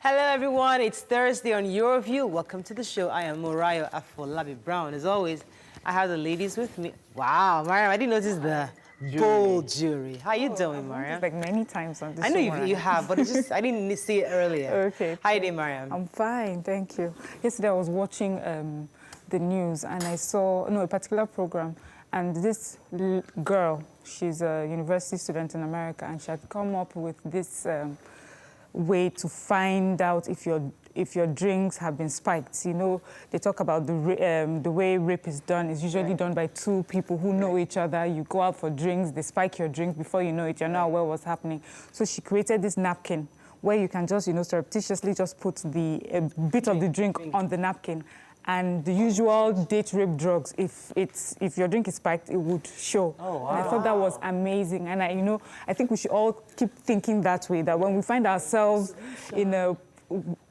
Hello, everyone. It's Thursday on Your View. Welcome to the show. I am Morayo Afolabi Brown. As always, I have the ladies with me. Wow, Mariam, I didn't notice the gold jewelry. How you doing, Mariam? Like many times on this I know show, you have, but it's just I didn't see it earlier. Okay. How you doing, Mariam? I'm fine, thank you. Yesterday I was watching the news and I saw a particular program, and this girl, she's a university student in America, and she had come up with this way to find out if your drinks have been spiked. You know, they talk about the way rape is done is usually done by two people who know each other. You go out for drinks, they spike your drink. Before you know it, you're not aware what's happening. So she created this napkin where you can just, surreptitiously just put a bit of the drink on the napkin. And the usual date rape drugs, if your drink is spiked, it would show. Oh, wow. And I thought that was amazing. And I think we should all keep thinking that way, that when we find ourselves if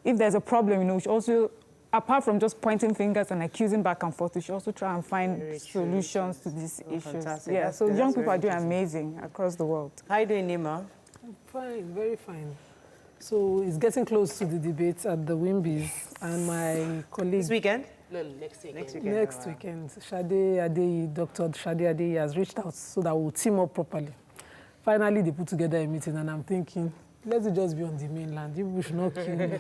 there's a problem, we should also, apart from just pointing fingers and accusing back and forth, we should also try and find solutions to these issues. Fantastic. Yeah, so young people are doing amazing across the world. How are you doing, Nima? I'm fine, very fine. So it's getting close to the debate at the Wimbies, and my colleague... This weekend? No, next weekend. Next weekend, Dr. Shade Adeyi has reached out so that we'll team up properly. Finally, they put together a meeting, and I'm thinking, let's just be on the mainland. You people should not kill me.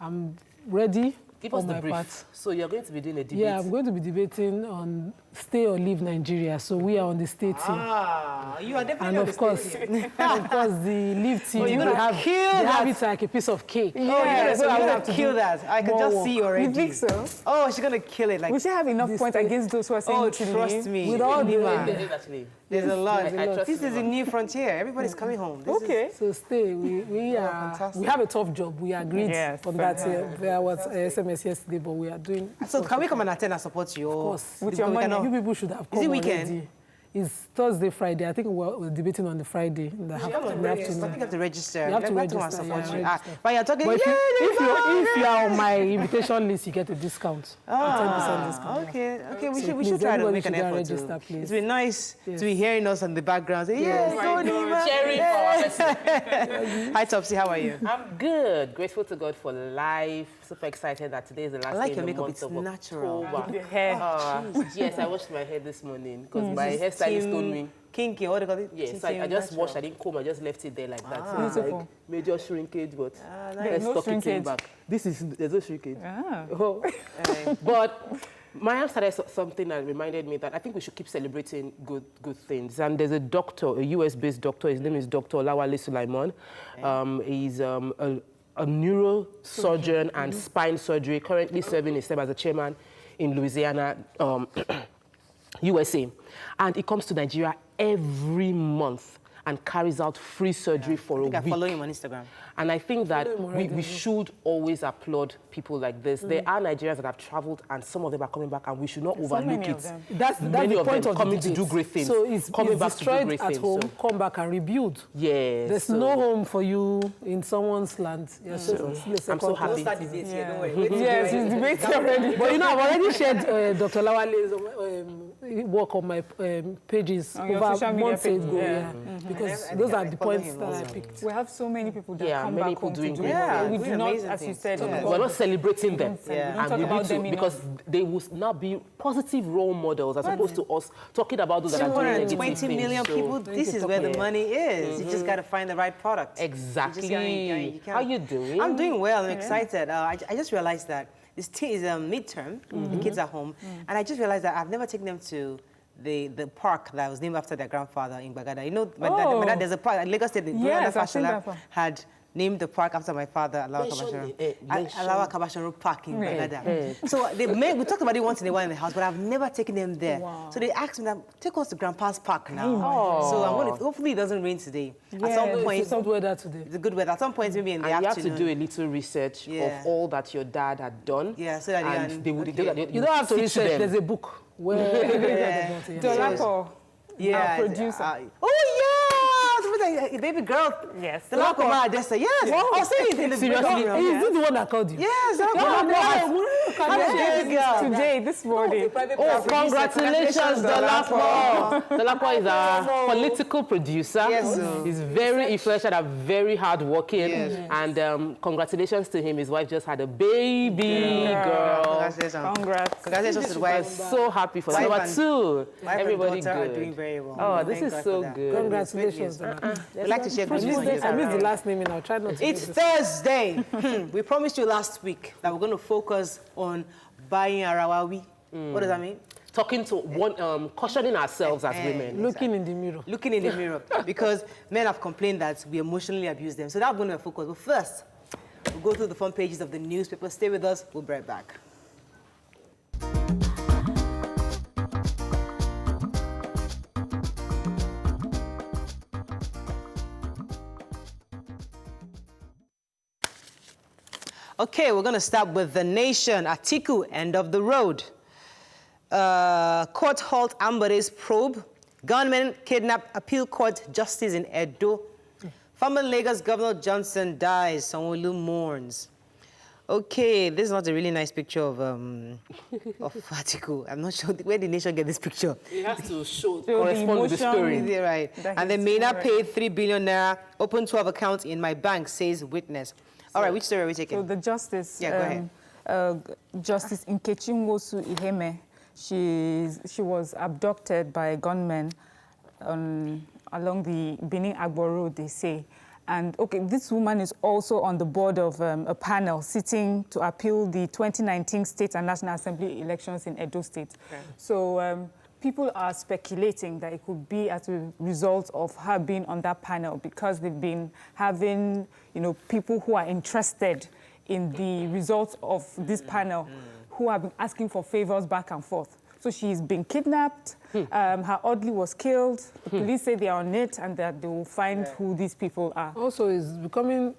I'm ready. Give us the brief. Part. So you're going to be doing a debate? Yeah, I'm going to be debating on stay or leave Nigeria. So we are on the state team. Ah, you are definitely and on of course, of course, the leave team, you're gonna have it like a piece of cake. Yeah, so you're going to kill that. I can just see you already. You think so? Oh, she's going to kill it. We should have enough points against those who are saying to trust me. With all there's a lot. This is a new frontier. Everybody's coming home. So stay. We have a tough job. We agreed on that. There was SMS yesterday, but we are doing... So can we come and attend and support you? Of course. With your money. You people should have come. Is it weekend? Already. It's Thursday, Friday. I think we're debating on the Friday in the afternoon. I think you have to register. You have to register. And support you. But you're talking... But if you are on my invitation list, you get a discount. A 10% discount. Okay. We should try to make an effort too. It's been nice to be hearing us on the background. Hi, Topsy. How are you? I'm good. Grateful to God for life. Super excited that today is the last day of the month of natural. October. Yes, I washed my hair this morning because my hairstylist told me. Kinky, what do you call it? Yes, I just washed. I didn't comb. I just left it there like that. So it's like major shrinkage, but let's no tuck it in back. There's no shrinkage. But Mariam started something that reminded me that I think we should keep celebrating good things. And there's a doctor, a US-based doctor. His name is Dr. Olawale Sulaiman. He's a neurosurgeon and spine surgery, currently serving himself as a chairman in Louisiana, USA. And he comes to Nigeria every month and carries out free surgery for a week. I follow him on Instagram. And I think that we should always applaud people like this. There are Nigerians that have traveled, and some of them are coming back, and we should not overlook it. That's the point of coming to do great things. So it's coming back to do great at things. home, come back and rebuild. Yes. There's no home for you in someone's land. I'm so happy. Yes, it's debating already. But I've already shared Dr. Lawale's work on my pages over months ago. Because those are the points that I picked. We have so many people that come back home to do it. We do not, as you said, we're not celebrating them. And we need to, because they will now be positive role models as opposed to us talking about those that are doing negative 220 million people, this is where the money is. You just got to find the right product. Exactly. How are you doing? I'm doing well. I'm excited. I just realized that this is a midterm. The kids are home. And I just realized that I've never taken them to the park that was named after their grandfather in Bagada. My dad, there's a park at Lagos State. Yes, I've seen that had named the park after my father, Alawa Kabasharo Park in Bagada. So we talked about it once in a while in the house, but I've never taken them there. Wow. So they asked me, take us to Grandpa's Park now. So I'm going to, hopefully it doesn't rain today. At some point, it's good weather today. It's good weather. At some point, maybe in the afternoon. You have to do a little research of all that your dad had done. Yeah, so that you don't have to research. There's a book where Dolapo, our producer. like a baby girl. Yes. The lap of my Adessa. Yes. What? I was saying it in the Seriously? video. Is it the one that called you? Yes. Today, this morning. Oh, congratulations, Dolapo. Dolapo is a political producer. Yes. He's very influential and very hardworking. Yes. And congratulations to him. His wife just had a baby girl. Congratulations. Congrats. Congratulations to the wife. So happy for that. Number two, everybody and daughter good. are doing very well. Oh, this Thank is God so for that. good. Congratulations. We'd like to share good news with you. I missed the last name and I'll try not to. It's Thursday. We promised you last week that we're going to focus on buying Arawawi. What does that mean? Talking to one, cautioning ourselves as women. Looking in the mirror. Looking in the mirror. Because men have complained that we emotionally abuse them. So that's going to be focus. But first, we'll go through the front pages of the newspaper. Stay with us. We'll be right back. Okay, we're going to start with The Nation. Atiku, end of the road. Court halt Ambare's probe. Gunmen kidnap appeal court justice in Edo. Former Lagos Governor Johnson dies. Sanwo-Olu mourns. Okay, this is not a really nice picture of Atiku. I'm not sure where the Nation get this picture. It has to correspond with the story. Right. And the Maina paid 3 billion naira. Open 12 accounts in my bank, says witness. All right, which story are we taking? So the justice, Yeah, go ahead. Justice Nkechi Nwosu Iheme, she was abducted by gunmen along the Benin-Agbo Road, they say. And okay, this woman is also on the board of a panel sitting to appeal the 2019 State and National Assembly elections in Edo State. Okay. So people are speculating that it could be as a result of her being on that panel because they've been having, people who are interested in the results of this panel who have been asking for favors back and forth. So she's been kidnapped, her orderly was killed, the police say they are on it and that they will find who these people are. Also, it's becoming,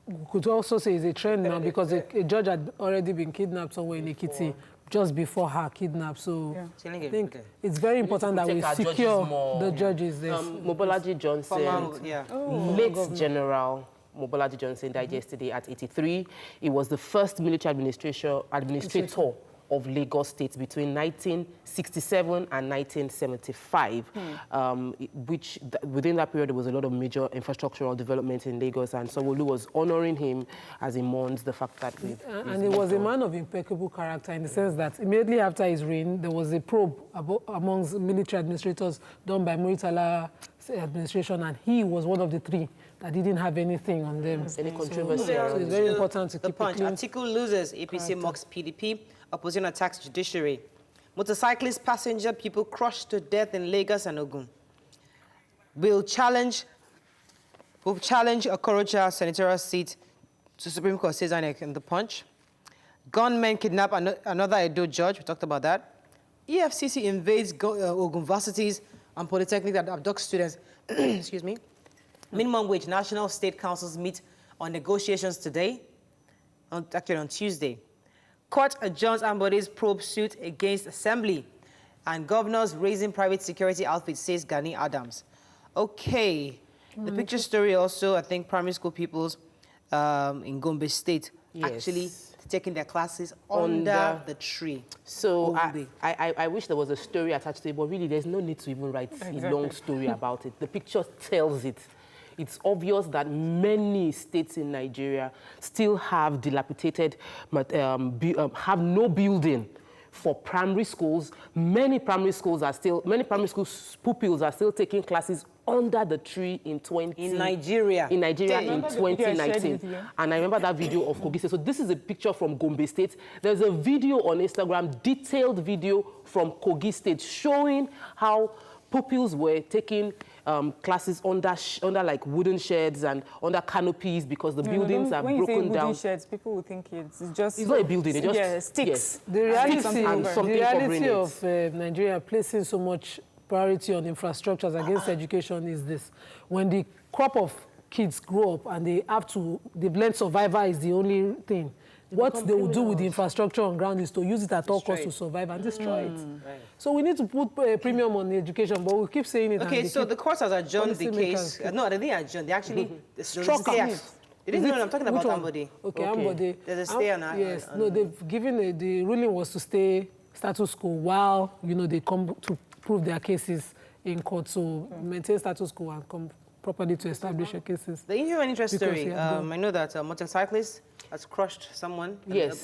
we could also say it's a trend now because a judge had already been kidnapped somewhere in Ekiti just before her kidnap. So I think it's very important that we secure the judges. Mobolaji Johnson, late General Mobolaji Johnson died yesterday at 83. He was the first military administrator of Lagos State between 1967 and 1975, which within that period there was a lot of major infrastructural development in Lagos, and Sanwo-Olu was honoring him as he mourns the fact that and he was a man of impeccable character in the sense that immediately after his reign there was a probe amongst military administrators done by marital administration, and he was one of the 3 that didn't have anything on them. Any controversy. So it's very important to the keep punch. it clean. Atiku loses, APC mocks PDP, opposition attacks judiciary. Motorcyclist passenger people crushed to death in Lagos and Ogun. Will challenge a Okorocha senatorial seat to Supreme Court, says INEC in the punch. Gunmen kidnap another Edo judge, we talked about that. EFCC invades Ogun varsities and polytechnic that abduct students. Excuse me. Minimum wage, national state councils meet on negotiations today, actually on Tuesday. Court adjourns Ambode's probe suit against Assembly. And governors raising private security outfits, says Gani Adams. Okay. The picture story also, I think primary school pupils in Gombe State actually taking their classes under the tree. So I wish there was a story attached to it, but really there's no need to even write a long story about it. The picture tells it. It's obvious that many states in Nigeria still have dilapidated, have no building for primary schools. Many primary school pupils are still taking classes under the tree in Nigeria in 2019. And I remember that video of Kogi State. So this is a picture from Gombe State. There's a video on Instagram, detailed video from Kogi State, showing how pupils were taking classes under like wooden sheds and under canopies because the buildings are broken down. When you say wooden sheds, people will think it's just... It's not a building, it's just... sticks. Yes. The reality of Nigeria placing so much priority on infrastructures against education is this. When the crop of kids grow up and they've learned survivor is the only thing. What they will do with the infrastructure on ground is to use it at all costs to survive and destroy it. Right. So we need to put a premium on the education, but we keep saying it. Okay, so the court has adjourned the case. No, they didn't adjourn. They actually struck out. They didn't know I'm talking about Ambode. Okay, Ambode. There's a stay on that. Yes, no, they've given the ruling was to stay status quo while, they come to prove their cases in court. So maintain status quo and come properly to establish your cases. The human interest story, I know that a motorcyclist has crushed someone. Yes,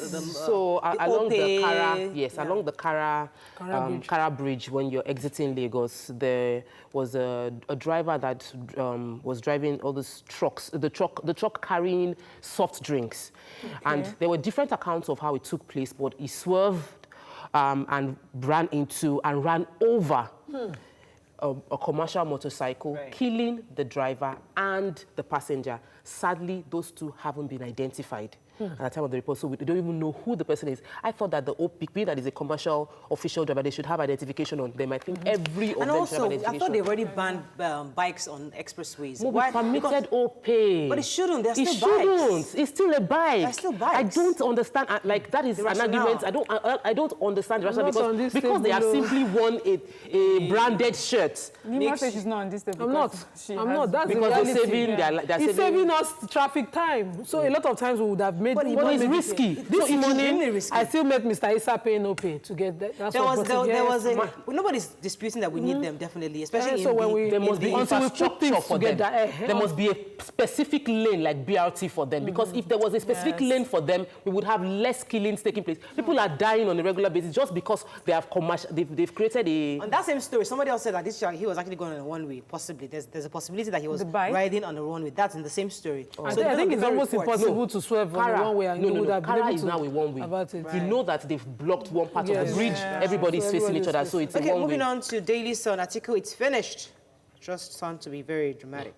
so along the Kara Bridge, when you're exiting Lagos, there was a driver that was driving all these trucks, the truck carrying soft drinks. Okay. And there were different accounts of how it took place, but he swerved and ran over a commercial motorcycle, killing the driver and the passenger. Sadly, those two haven't been identified at the time of the report, so we don't even know who the person is. I thought that the OPP, that is a commercial official driver, they should have identification on them. I think every of them should have identification. I thought they already banned bikes on expressways. No, why? Permitted OPay. But it shouldn't. They're still bikes. It's still a bike. They're still bikes. I don't understand. Like, that is an argument. I don't understand the rationale because they have simply worn a branded shirt. Nima says she's not on this table. I'm not. That's because they're saving us traffic time. So a lot of times we would have made. But it's risky. This morning, risky. I still met Mr. Issa pay no pay to get that. Nobody's disputing that we need them, definitely, especially there must be infrastructure for them. There must be a specific lane like BRT for them, because if there was a specific lane for them, we would have less killings taking place. People are dying on a regular basis just because they have they've created a... On that same story, somebody else said that he was actually going on a one-way, possibly. There's a possibility that he was riding on a one-way. That's in the same story. I think it's almost impossible to swerve on one way, and you would have been able is now a one-way. About it. You know that they've blocked one part of the bridge. Everybody's facing each other, so it's a one-way. Okay, moving on to Daily Sun article. It's finished. Just sound to be very dramatic.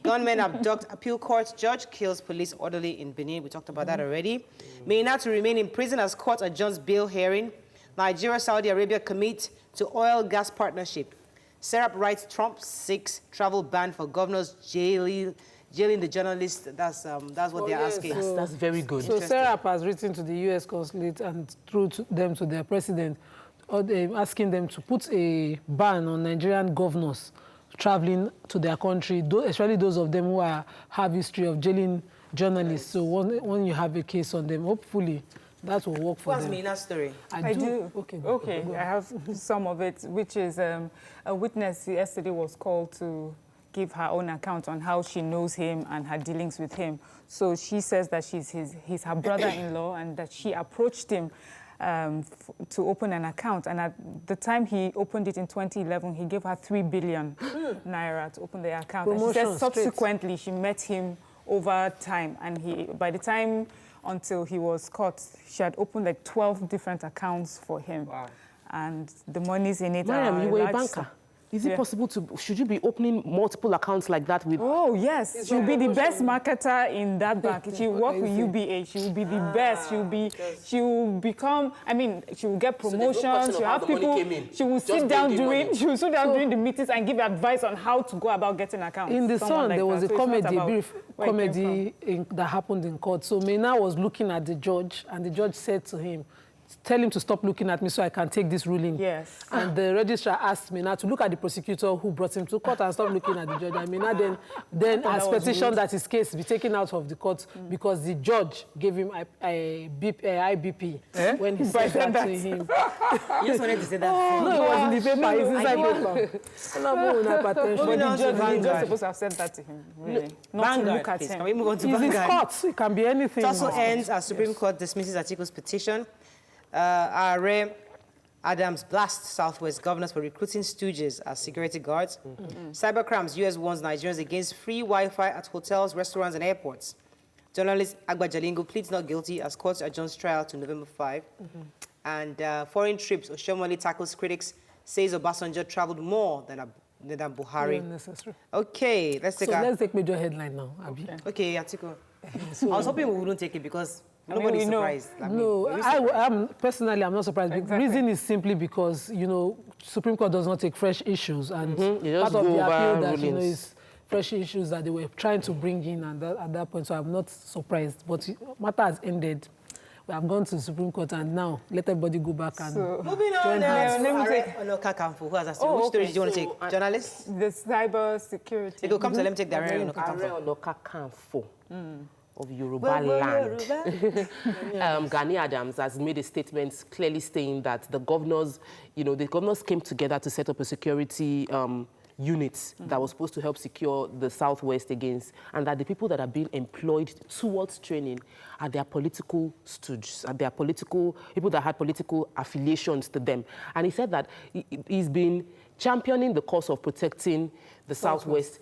Gunmen abduct appeal court. Judge kills police orderly in Benin. We talked about that already. Maynard to remain in prison as court adjourns bail hearing. Nigeria, Saudi Arabia commit to oil gas partnership. Serap writes Trump seeks travel ban for governors jailing the journalists. That's what they're asking. That's very good. So Serap has written to the U.S. consulate and through them to their president, asking them to put a ban on Nigerian governors traveling to their country, especially those of them who have history of jailing journalists. So when you have a case on them, hopefully that will work for them. What's Mina's story? I do. Okay, I have some of it, which is a witness yesterday was called to give her own account on how she knows him and her dealings with him. So she says that he's her brother-in-law and that she approached him to open an account. And at the time he opened it in 2011, he gave her 3 billion naira to open the account. And she says subsequently she met him over time, and by the time until he was caught, she had opened like 12 different accounts for him. Wow. And the money's in it. Mariam, you were a banker. Is it possible should you be opening multiple accounts like that with... Oh, yes. She'll be the best marketer in that bank. She'll work with UBA. She'll be the best. She'll become, she will get promotions. She'll have people... She will sit down during the meetings and give advice on how to go about getting accounts. In the Sun, there was a brief comedy that happened in court. So Mena was looking at the judge, and the judge said to him, tell him to stop looking at me so I can take this ruling. Yes. And the registrar asked Mena to look at the prosecutor who brought him to court and stop looking at the judge. And Mena then has petitioned that his case be taken out of the court because the judge gave him a IBP when he said that to him. You just wanted to say that. No, it was in the paper. It's inside paper. But the judge is just supposed to have said that to him, really. Not to look at him. Can we move on to Vanguard? It's court. It can be anything. It also ends as Supreme Court dismisses Atiku's petition. Are Adams blasts Southwest governors for recruiting stooges as security guards. Cybercrimes, US warns Nigerians against free Wi-Fi at hotels, restaurants, and airports. Journalist Agba Jalingo pleads not guilty as court adjourns trial to November 5. And foreign trips, Oshomole tackles critics, says Obasanjo traveled more than Buhari. Unnecessary. Okay, let's take major headline now, Abi. Okay, Atiku. I was hoping we wouldn't take it because nobody's surprised. I'm personally, I'm not surprised. Exactly. The reason is simply because, Supreme Court does not take fresh issues, and part of the appeal that, is fresh issues that they were trying to bring in at that point, so I'm not surprised. But matter has ended. We have gone to the Supreme Court, and now let everybody go back and moving on. Let me take Who has a story? Which story do you want to take? Journalists? The cyber security. They go come to let me take the Ààrẹ Ọ̀nà Kakanfò of Yoruba land. Gani Adams has made a statement clearly saying that the governors came together to set up a security units that was supposed to help secure the Southwest against, and that the people that are being employed towards training are their political stooges, are their political people that had political affiliations to them. And he said that he's been championing the cause of protecting the Southwest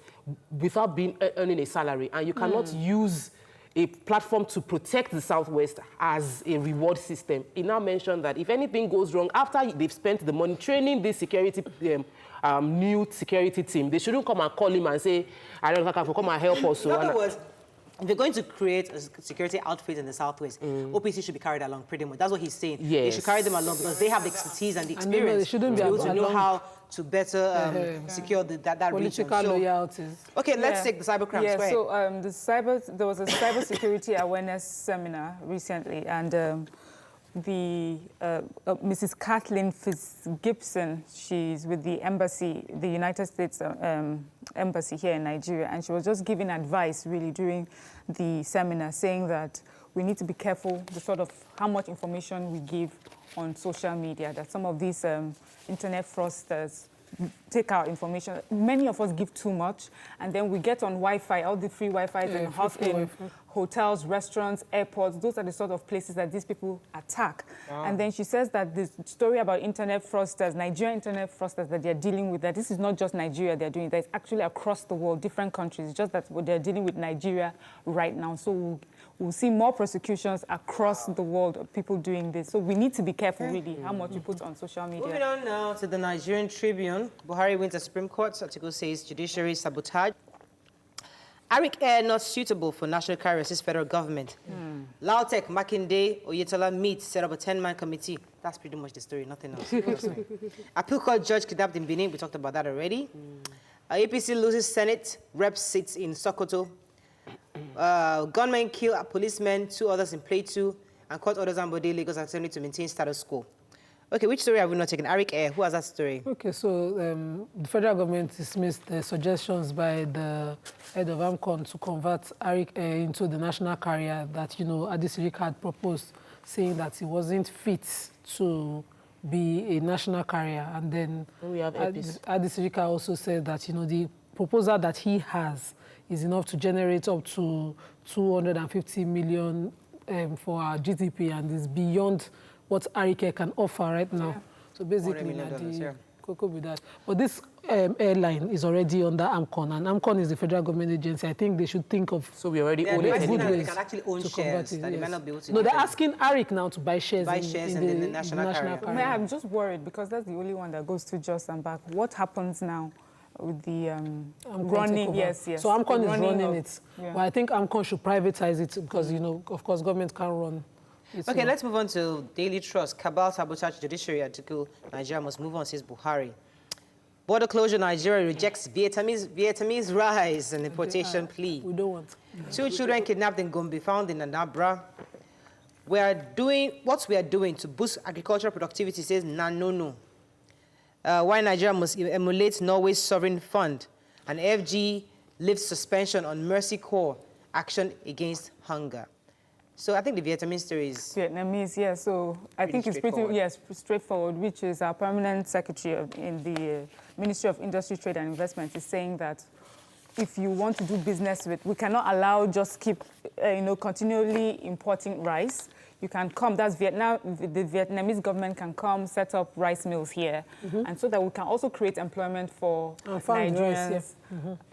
without earning a salary, and you cannot use a platform to protect the Southwest as a reward system. He now mentioned that if anything goes wrong, after they've spent the money training this security new security team, they shouldn't come and call him and say, I don't know, come and help us. In other words, if they're going to create a security outfit in the Southwest, OPC should be carried along pretty much. That's what he's saying. Yes. They should carry them along because they have the expertise and the experience they shouldn't be to know how to better secure that political region. loyalties. Okay, let's take the cybercrime. Yeah, so there was a cybersecurity awareness seminar recently, and Mrs. Kathleen Fitzgibson, she's with the embassy, the United States embassy here in Nigeria, and she was just giving advice really during the seminar, saying that we need to be careful the sort of how much information we give on social media, that some of these internet fraudsters take our information. Many of us give too much, and then we get on Wi-Fi, all the free Wi-Fi in hotels, restaurants, airports. Those are the sort of places that these people attack. Wow. And then she says that this story about internet fraudsters, Nigerian internet fraudsters that they're dealing with, that this is not just Nigeria they're doing, that it's actually across the world, different countries, just that they're dealing with Nigeria right now. So we'll see more prosecutions across the world of people doing this. So we need to be careful, really, how much you put on social media. Moving on now to the Nigerian Tribune. Buhari wins the Supreme Court. Article says judiciary sabotage. Arik Air not suitable for national carrier, says federal government. Lautech, Makinde, Oyetola meet, set up a 10-man committee. That's pretty much the story, nothing else. Appeal court judge kidnapped in Benin. We talked about that already. APC loses Senate, rep seats in Sokoto. Gunmen kill a policeman, 2 others in Plateau, and court orders Ambode Lagos Assembly to maintain status quo. Okay, which story have we not taken? Arik Air, who has that story? Okay, so the federal government dismissed the suggestions by the head of AMCON to convert Arik Air into the national carrier that, Adisirik had proposed, saying that he wasn't fit to be a national carrier. And then Adisirik also said that, the proposal that he has is enough to generate up to 250 million for our GDP, and is beyond what Arik Air can offer right now. Yeah. So basically, cocoa with that. But this airline is already under AMCON, and AMCON is the federal government agency. I think they should think of. So we already own it. They can actually own shares. That they might not be able to. No, they're asking Arik now to buy shares. In the national carrier. I'm just worried because that's the only one that goes to just and back. What happens now with the running? Yes. So AMCON is running it. Yeah. Well, I think AMCON should privatize it because of course, government can't run. Okay, let's move on to Daily Trust. Cabal sabotage judiciary article. Nigeria must move on, says Buhari. Border closure. Nigeria rejects Vietnamese rise and importation plea. We don't want. 2 children kidnapped in Gombe found in Anambra. We are doing to boost agricultural productivity, says Nanono. Why Nigeria must emulate Norway's sovereign fund. And FG lifts suspension on Mercy Corps action against hunger. So I think the Vietnamese story is... Vietnamese, yeah. So I think it's pretty, straightforward, which is our permanent secretary in the Ministry of Industry, Trade and Investment is saying that if you want to do business with, we cannot allow just keep, continually importing rice. You can come, that's Vietnam, the Vietnamese government can come set up rice mills here. And so that we can also create employment for Nigerians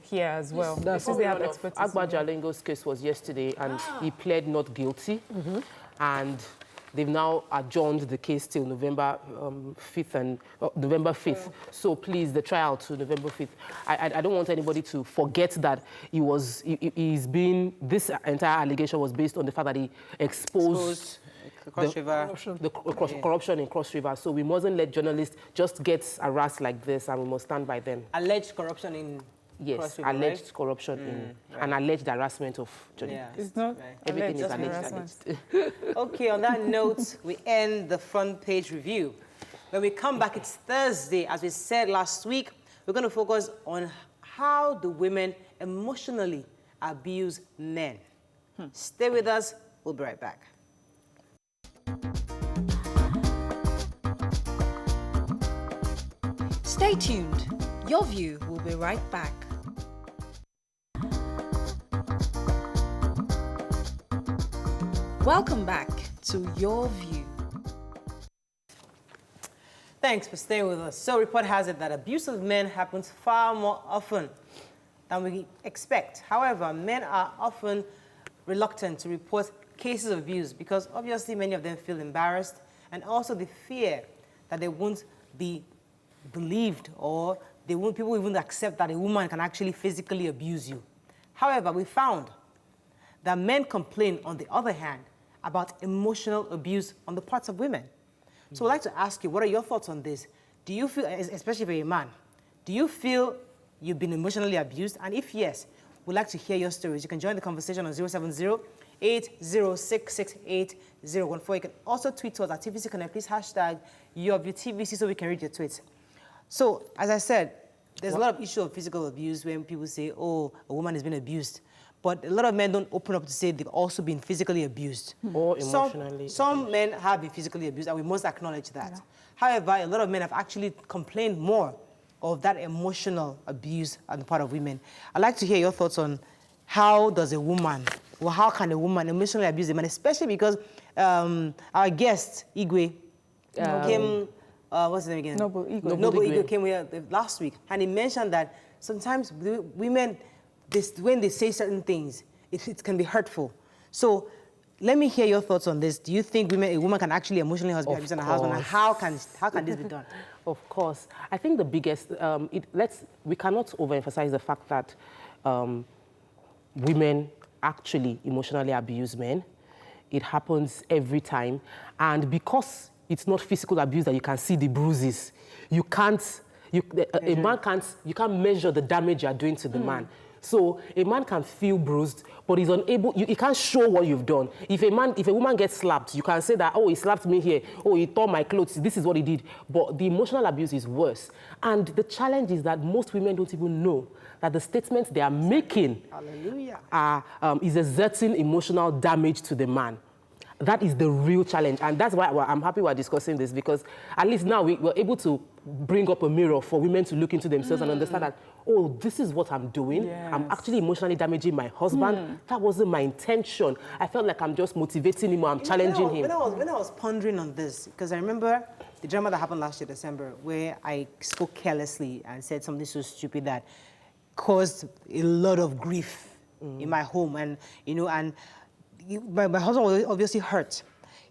here as well. That's they have expertise. Agba Jalingo's case was yesterday and he pled not guilty. And they've now adjourned the case till November 5th. So please, the trial to November 5th. I don't want anybody to forget that this entire allegation was based on the fact that he exposed corruption in Cross River. So we mustn't let journalists just get harassed like this, and we must stand by them. Alleged corruption in Yes, alleged corruption and alleged harassment of Johnny. Yeah. It's not Everything is harassment. alleged. Okay, on that note, we end the front page review. When we come back, it's Thursday. As we said last week, we're going to focus on how do women emotionally abuse men. Stay with us. We'll be right back. Stay tuned. Your View will be right back. Welcome back to Your View. Thanks for staying with us. So, report has it that abuse of men happens far more often than we expect. However, men are often reluctant to report cases of abuse because obviously many of them feel embarrassed, and also the fear that they won't be believed, or people even accept that a woman can actually physically abuse you. However, we found that men complain, on the other hand, about emotional abuse on the parts of women. So I'd like to ask you, what are your thoughts on this? Do you feel, especially for a man, do you feel you've been emotionally abused? And if yes, we'd like to hear your stories. You can join the conversation on 070-8066-8014. You can also tweet us at TVC Connect. Please hashtag YourViewTVC so we can read your tweets. So, as I said, there's a lot of issue of physical abuse when people say, oh, a woman has been abused. But a lot of men don't open up to say they've also been physically abused. Or emotionally Some men have been physically abused, and we must acknowledge that. Yeah. However, a lot of men have actually complained more of that emotional abuse on the part of women. I'd like to hear your thoughts on how can a woman emotionally abuse a man, especially because our guest, Igwe, came, what's his name again? Noble Igwe. Noble Igwe came here last week, and he mentioned that sometimes women, when they say certain things, it can be hurtful. So let me hear your thoughts on this. Do you think a woman can actually emotionally abuse her husband, and how can this be done? Of course. I think the biggest, we cannot overemphasize the fact that women actually emotionally abuse men. It happens every time. And because it's not physical abuse that you can see the bruises, you can't measure the damage you're doing to the man. So a man can feel bruised, but he's unable, he can't show what you've done. If a woman gets slapped, you can say that, oh, he slapped me here, oh, he tore my clothes, this is what he did. But the emotional abuse is worse. And the challenge is that most women don't even know that the statements they are making is exerting emotional damage to the man. That is the real challenge. And that's why I'm happy we're discussing this, because at least now we're able to bring up a mirror for women to look into themselves and understand that, oh, this is what I'm doing. Yes. I'm actually emotionally damaging my husband. That wasn't my intention. I felt like I'm just motivating him or I'm challenging him. When I was pondering on this, because I remember the drama that happened last year, December, where I spoke carelessly and said something so stupid that caused a lot of grief in my home. And, my husband was obviously hurt.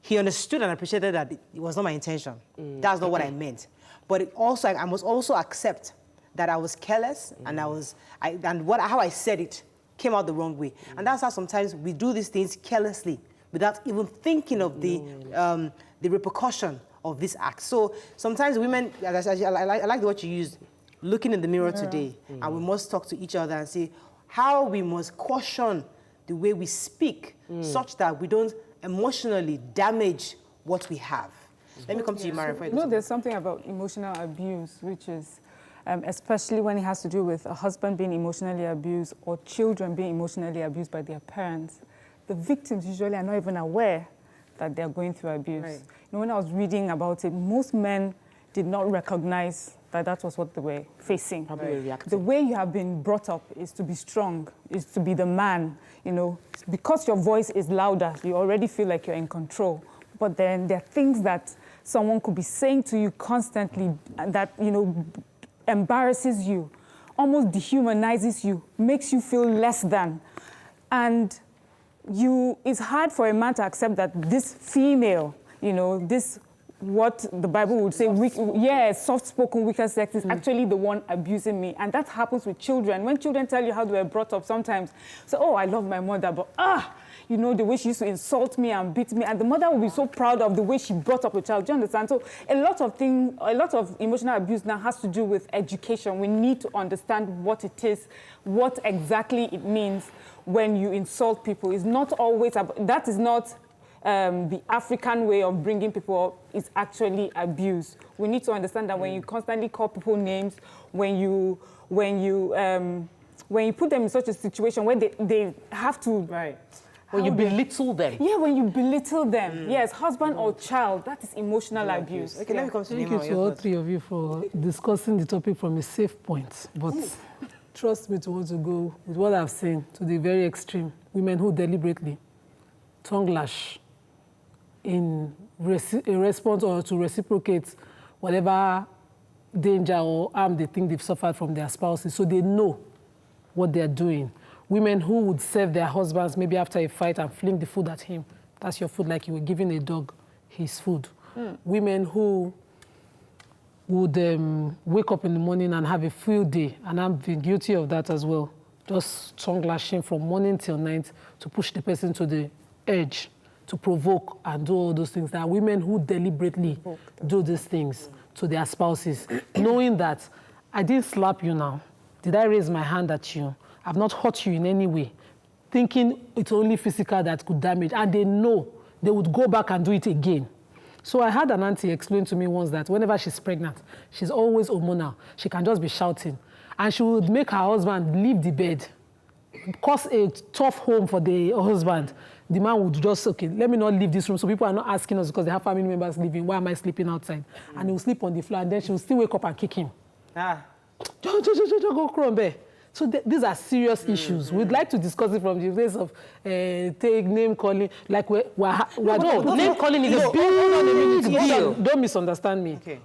He understood and appreciated that it was not my intention. That's not what I meant. But I must also accept that I was careless and how I said it came out the wrong way. And that's how sometimes we do these things carelessly without even thinking of the repercussion of this act. So sometimes women, I like the word you used, looking in the mirror today, and we must talk to each other and say how we must caution the way we speak such that we don't emotionally damage what we have. Let me come to you, Mara. There's something about emotional abuse, which is, especially when it has to do with a husband being emotionally abused or children being emotionally abused by their parents. The victims usually are not even aware that they're going through abuse. Right. When I was reading about it, most men did not recognize that was what they were facing. The way you have been brought up is to be strong, is to be the man. Because your voice is louder, you already feel like you're in control. But then there are things that someone could be saying to you constantly that, embarrasses you, almost dehumanizes you, makes you feel less than. And it's hard for a man to accept that this female, this what the Bible would say, soft-spoken, weaker sex is actually the one abusing me. And that happens with children. When children tell you how they were brought up sometimes, say, oh, I love my mother, but you know, the way she used to insult me and beat me. And the mother will be so proud of the way she brought up a child. Do you understand? So a lot of emotional abuse now has to do with education. We need to understand what it is, what exactly it means when you insult people. It's not always, that is not the African way of bringing people up. Is actually abuse. We need to understand that when you constantly call people names, when you put them in such a situation where they have to... Right. When you belittle them. Yeah, when you belittle them. Yes, husband or child, that is emotional abuse. Okay, let me come to Thank you to all three of you for discussing the topic from a safe point. But trust me to want to go with what I've seen to the very extreme. Women who deliberately tongue lash in response or to reciprocate whatever danger or harm they think they've suffered from their spouses, so they know what they're doing. Women who would serve their husbands maybe after a fight and fling the food at him. That's your food, like you were giving a dog his food. Women who would wake up in the morning and have a field day, and I've been guilty of that as well. Just tongue lashing from morning till night to push the person to the edge, to provoke and do all those things. There are women who deliberately do these things to their spouses, knowing that I didn't slap you now. Did I raise my hand at you? I've not hurt you in any way, thinking it's only physical that could damage. And they know they would go back and do it again. So I had an auntie explain to me once that whenever she's pregnant, she's always hormonal. She can just be shouting. And she would make her husband leave the bed, cause a tough home for the husband. The man would just, okay, let me not leave this room. So people are not asking us because they have family members living. Why am I sleeping outside? And he will sleep on the floor, and then she will still wake up and kick him. Go crawl there. So these are serious issues. We'd like to discuss it from the place of name calling. Like name calling is a big deal. Don't misunderstand me. Okay.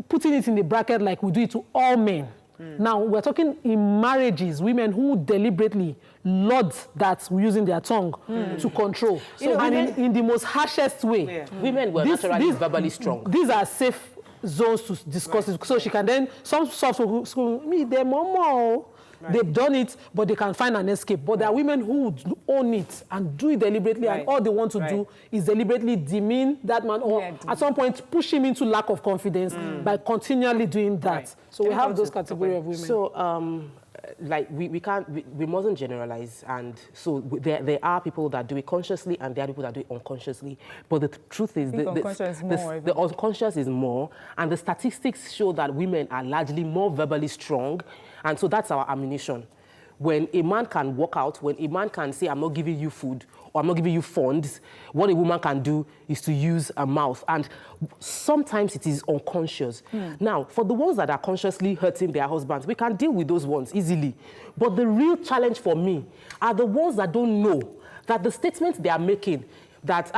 Putting it in the bracket like we do it to all men. Now, we're talking in marriages, women who deliberately lord that using their tongue to control. So, and in the most harshest way. Women were naturally verbally strong. These are safe zones to discuss it. So she can then, some soft school, me, they're more. They've done it, but they can find an escape. But there are women who would own it and do it deliberately, and all they want to do is deliberately demean that man, or at some point push him into lack of confidence by continually doing that. So we have those category of women. So, like we mustn't generalize, and so there are people that do it consciously, and there are people that do it unconsciously. But the truth is, the unconscious is more, and the statistics show that women are largely more verbally strong. And so that's our ammunition. When a man can walk out, when a man can say, I'm not giving you food, or I'm not giving you funds, what a woman can do is to use a mouth. And sometimes it is unconscious. Now, for the ones that are consciously hurting their husbands, we can deal with those ones easily. But the real challenge for me are the ones that don't know that the statements they are making, that,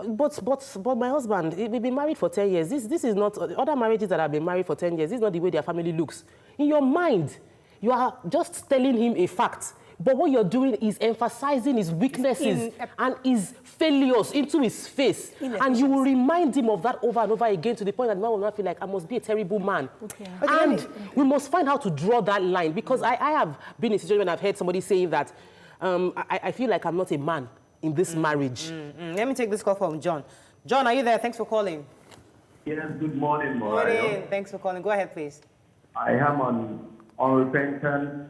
but my husband, we've been married for 10 years. This is not, other marriages that have been married for 10 years, this is not the way their family looks. In your mind, you are just telling him a fact. But what you're doing is emphasizing his weaknesses and his failures into his face. And you will remind him of that over and over again to the point that the man will not feel like, I must be a terrible man. And we must find how to draw that line. Because I have been in a situation when I've heard somebody saying that, I feel like I'm not a man in this marriage. Let me take this call from John. John, are you there? Thanks for calling. Yes, good morning, Mariah. Morning. Thanks for calling. Go ahead, please. I am an unrepentant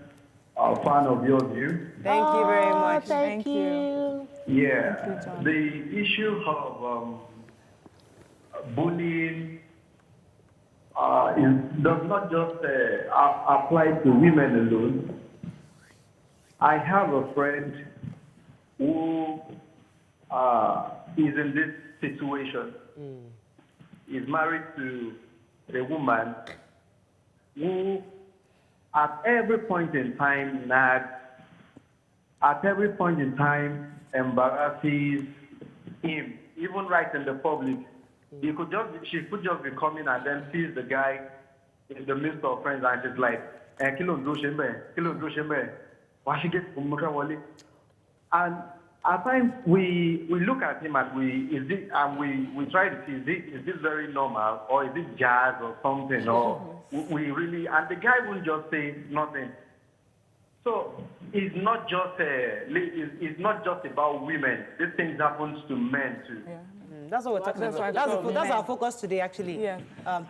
fan of your view. Thank you very much. Thank you. Yeah, Thank you, John. the issue of bullying does not just apply to women alone. I have a friend who is in this situation. He's married to a woman who at every point in time nags, at every point in time embarrasses him, even right in the public. She could just be coming and then sees the guy in the midst of friends and she's like, kilo do shembe, why she get and at times we look at him and we try to see is this very normal or is it jazz or something or we really, and the guy will just say nothing. So it's not just about women. This thing happens to men too. Yeah. That's what we're talking about. That's our focus today, actually. Yeah.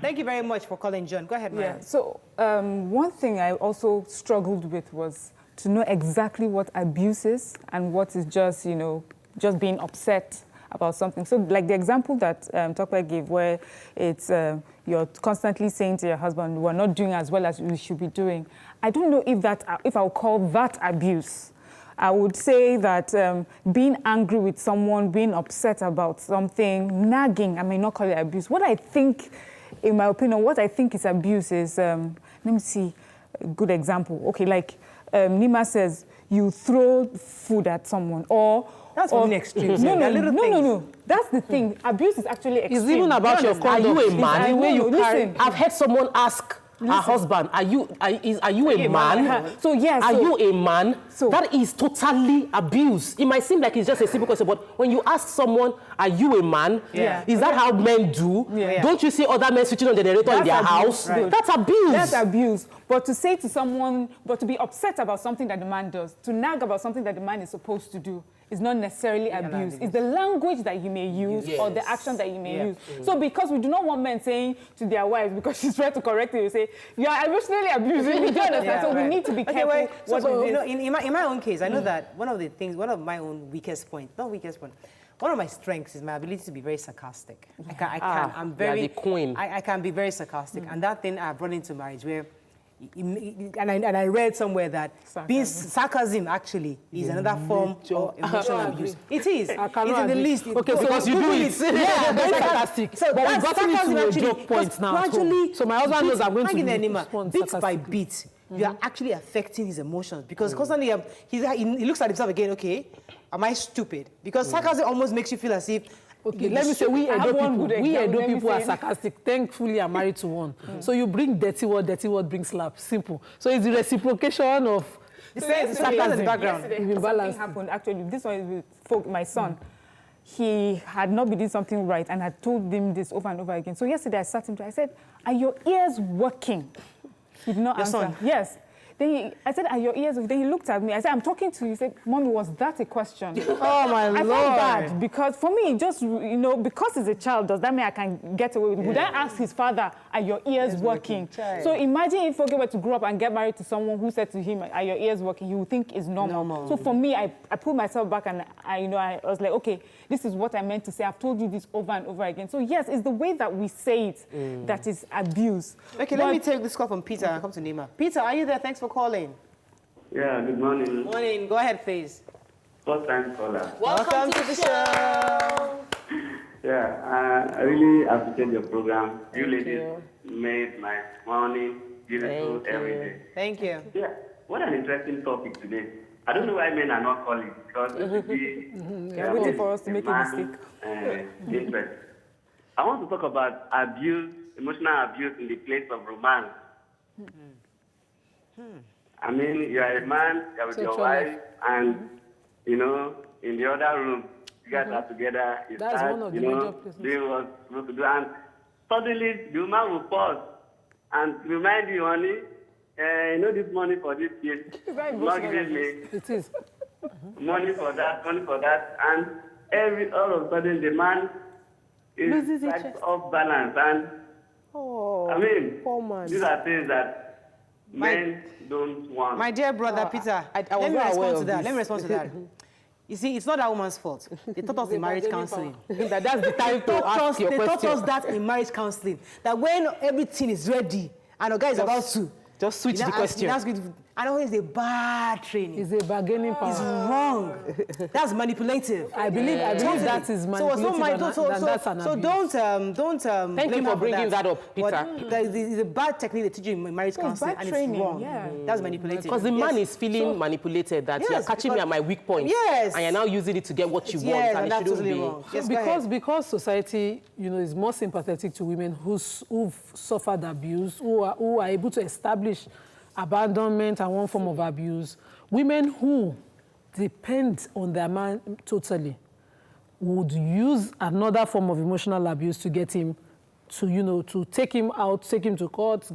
Thank you very much for calling, John. Go ahead, Maya. Yeah. So one thing I also struggled with was to know exactly what abuse is and what is just, you know, just being upset about something. So like the example that Tokwe gave, where it's you're constantly saying to your husband, we're not doing as well as we should be doing. I don't know if I'll call that abuse. I would say that being angry with someone, being upset about something, nagging, I may not call it abuse. What I think, in my opinion, what I think is abuse is, let me see a good example. Okay, like Nima says, you throw food at someone or... That's only extreme. No. That's the thing. Abuse is actually extreme. It's even about your conduct. Are you a man? The way you carry. Listen. I've heard someone ask her husband, are you a man? So yes. Are you a man? So that is totally abuse. It might seem like it's just a simple question, but when you ask someone, are you a man? Yeah. Is that how men do? Yeah. Don't you see other men switching on the generator in their house? Right. That's abuse. That's abuse. But to say to someone, but to be upset about something that the man does, to nag about something that the man is supposed to do, is not necessarily abuse. It's the language that you may use or the action that you may use. So because we do not want men saying to their wives, because she's trying to correct you, say, you are emotionally abusing me. Do you understand? So we need to be careful. So, you know, in my own case, I know that one of my own weakest points, one of my strengths is my ability to be very sarcastic. I'm very, the queen. I can be very sarcastic. And that thing I've run into marriage where, and I read somewhere that sarcasm actually is another form of emotional abuse. It is. It's in the list. Okay, because you do it. Yeah, very sarcastic. So but we've gotten into a joke point now. So my husband knows I'm going to respond bit by bit. You are actually affecting his emotions because constantly he looks at himself again. Okay, am I stupid? Because sarcasm almost makes you feel as if. Okay, let me say we Edo people are sarcastic. Thankfully, I'm married to one. So you bring dirty word brings slap. Simple. So it's the reciprocation of sarcasm in the background. Something happened. Actually, this one is with my son. He had not been doing something right and had told him this over and over again. So yesterday I sat him down. I said, "Are your ears working?" He did not answer. Son? Yes. Then I said, "Are your ears?" Then he looked at me. I said, "I'm talking to you." He said, "Mommy, was that a question?" Oh, my Lord. I felt bad because for me, just, you know, because he's a child, does that mean I can get away with it? Would I ask his father, "Are your ears working?" So imagine if Oge were to grow up and get married to someone who said to him, "Are your ears working?" He would think it's normal. So for me, I pulled myself back and I was like, okay, this is what I meant to say. I've told you this over and over again. So yes, it's the way that we say it that is abuse. Okay, let me take this call from Peter and come to Nima. Peter, are you there? Thanks for calling. Yeah, good morning. Morning. Go ahead, please. First time caller. Welcome to the show. Yeah, I really appreciate your program. You ladies made my morning beautiful every day. Thank you. Yeah, what an interesting topic today. I don't know why men are not calling because it would be waiting for us to make a mistake. Interest. I want to talk about abuse, emotional abuse in the place of romance. I mean, you are a man, you are with your wife, and, you know, in the other room, you guys are together, you start, you know, doing what's supposed to do, and suddenly the woman will pause and remind you, honey, you know this money for this year, not giving me. It is. Money for that, and all of a sudden the man is like off balance, and I mean, these are things that men don't want. My dear brother Peter, let me respond to that. You see, it's not that woman's fault. They taught us in marriage counseling. That's the time to ask your question. They taught us that in marriage counseling. That when everything is ready and a guy is about to, just switch the question. I know it's a bad training. It's a bargaining power. It's wrong. That's manipulative. I believe that is manipulative. So don't. Thank you for bringing that up, Peter. It's a bad technique they teach you in marriage counseling, and it's wrong. Yeah. That's manipulative. Because the man is feeling manipulated that you're catching me at my weak point. Yes. And you're now using it to get what you want, and it shouldn't be. Wrong. Yes, because society, you know, is more sympathetic to women who've suffered abuse, who are able to establish abandonment and one form of abuse. Women who depend on their man totally, would use another form of emotional abuse to get him to, you know, to take him out, take him to court,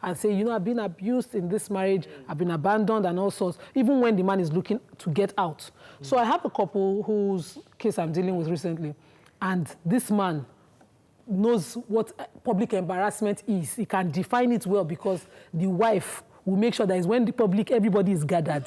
and say, you know, I've been abused in this marriage, I've been abandoned and all sorts, even when the man is looking to get out. So I have a couple whose case I'm dealing with recently, and this man knows what public embarrassment is. He can define it well because the wife will make sure that is when the public, everybody is gathered,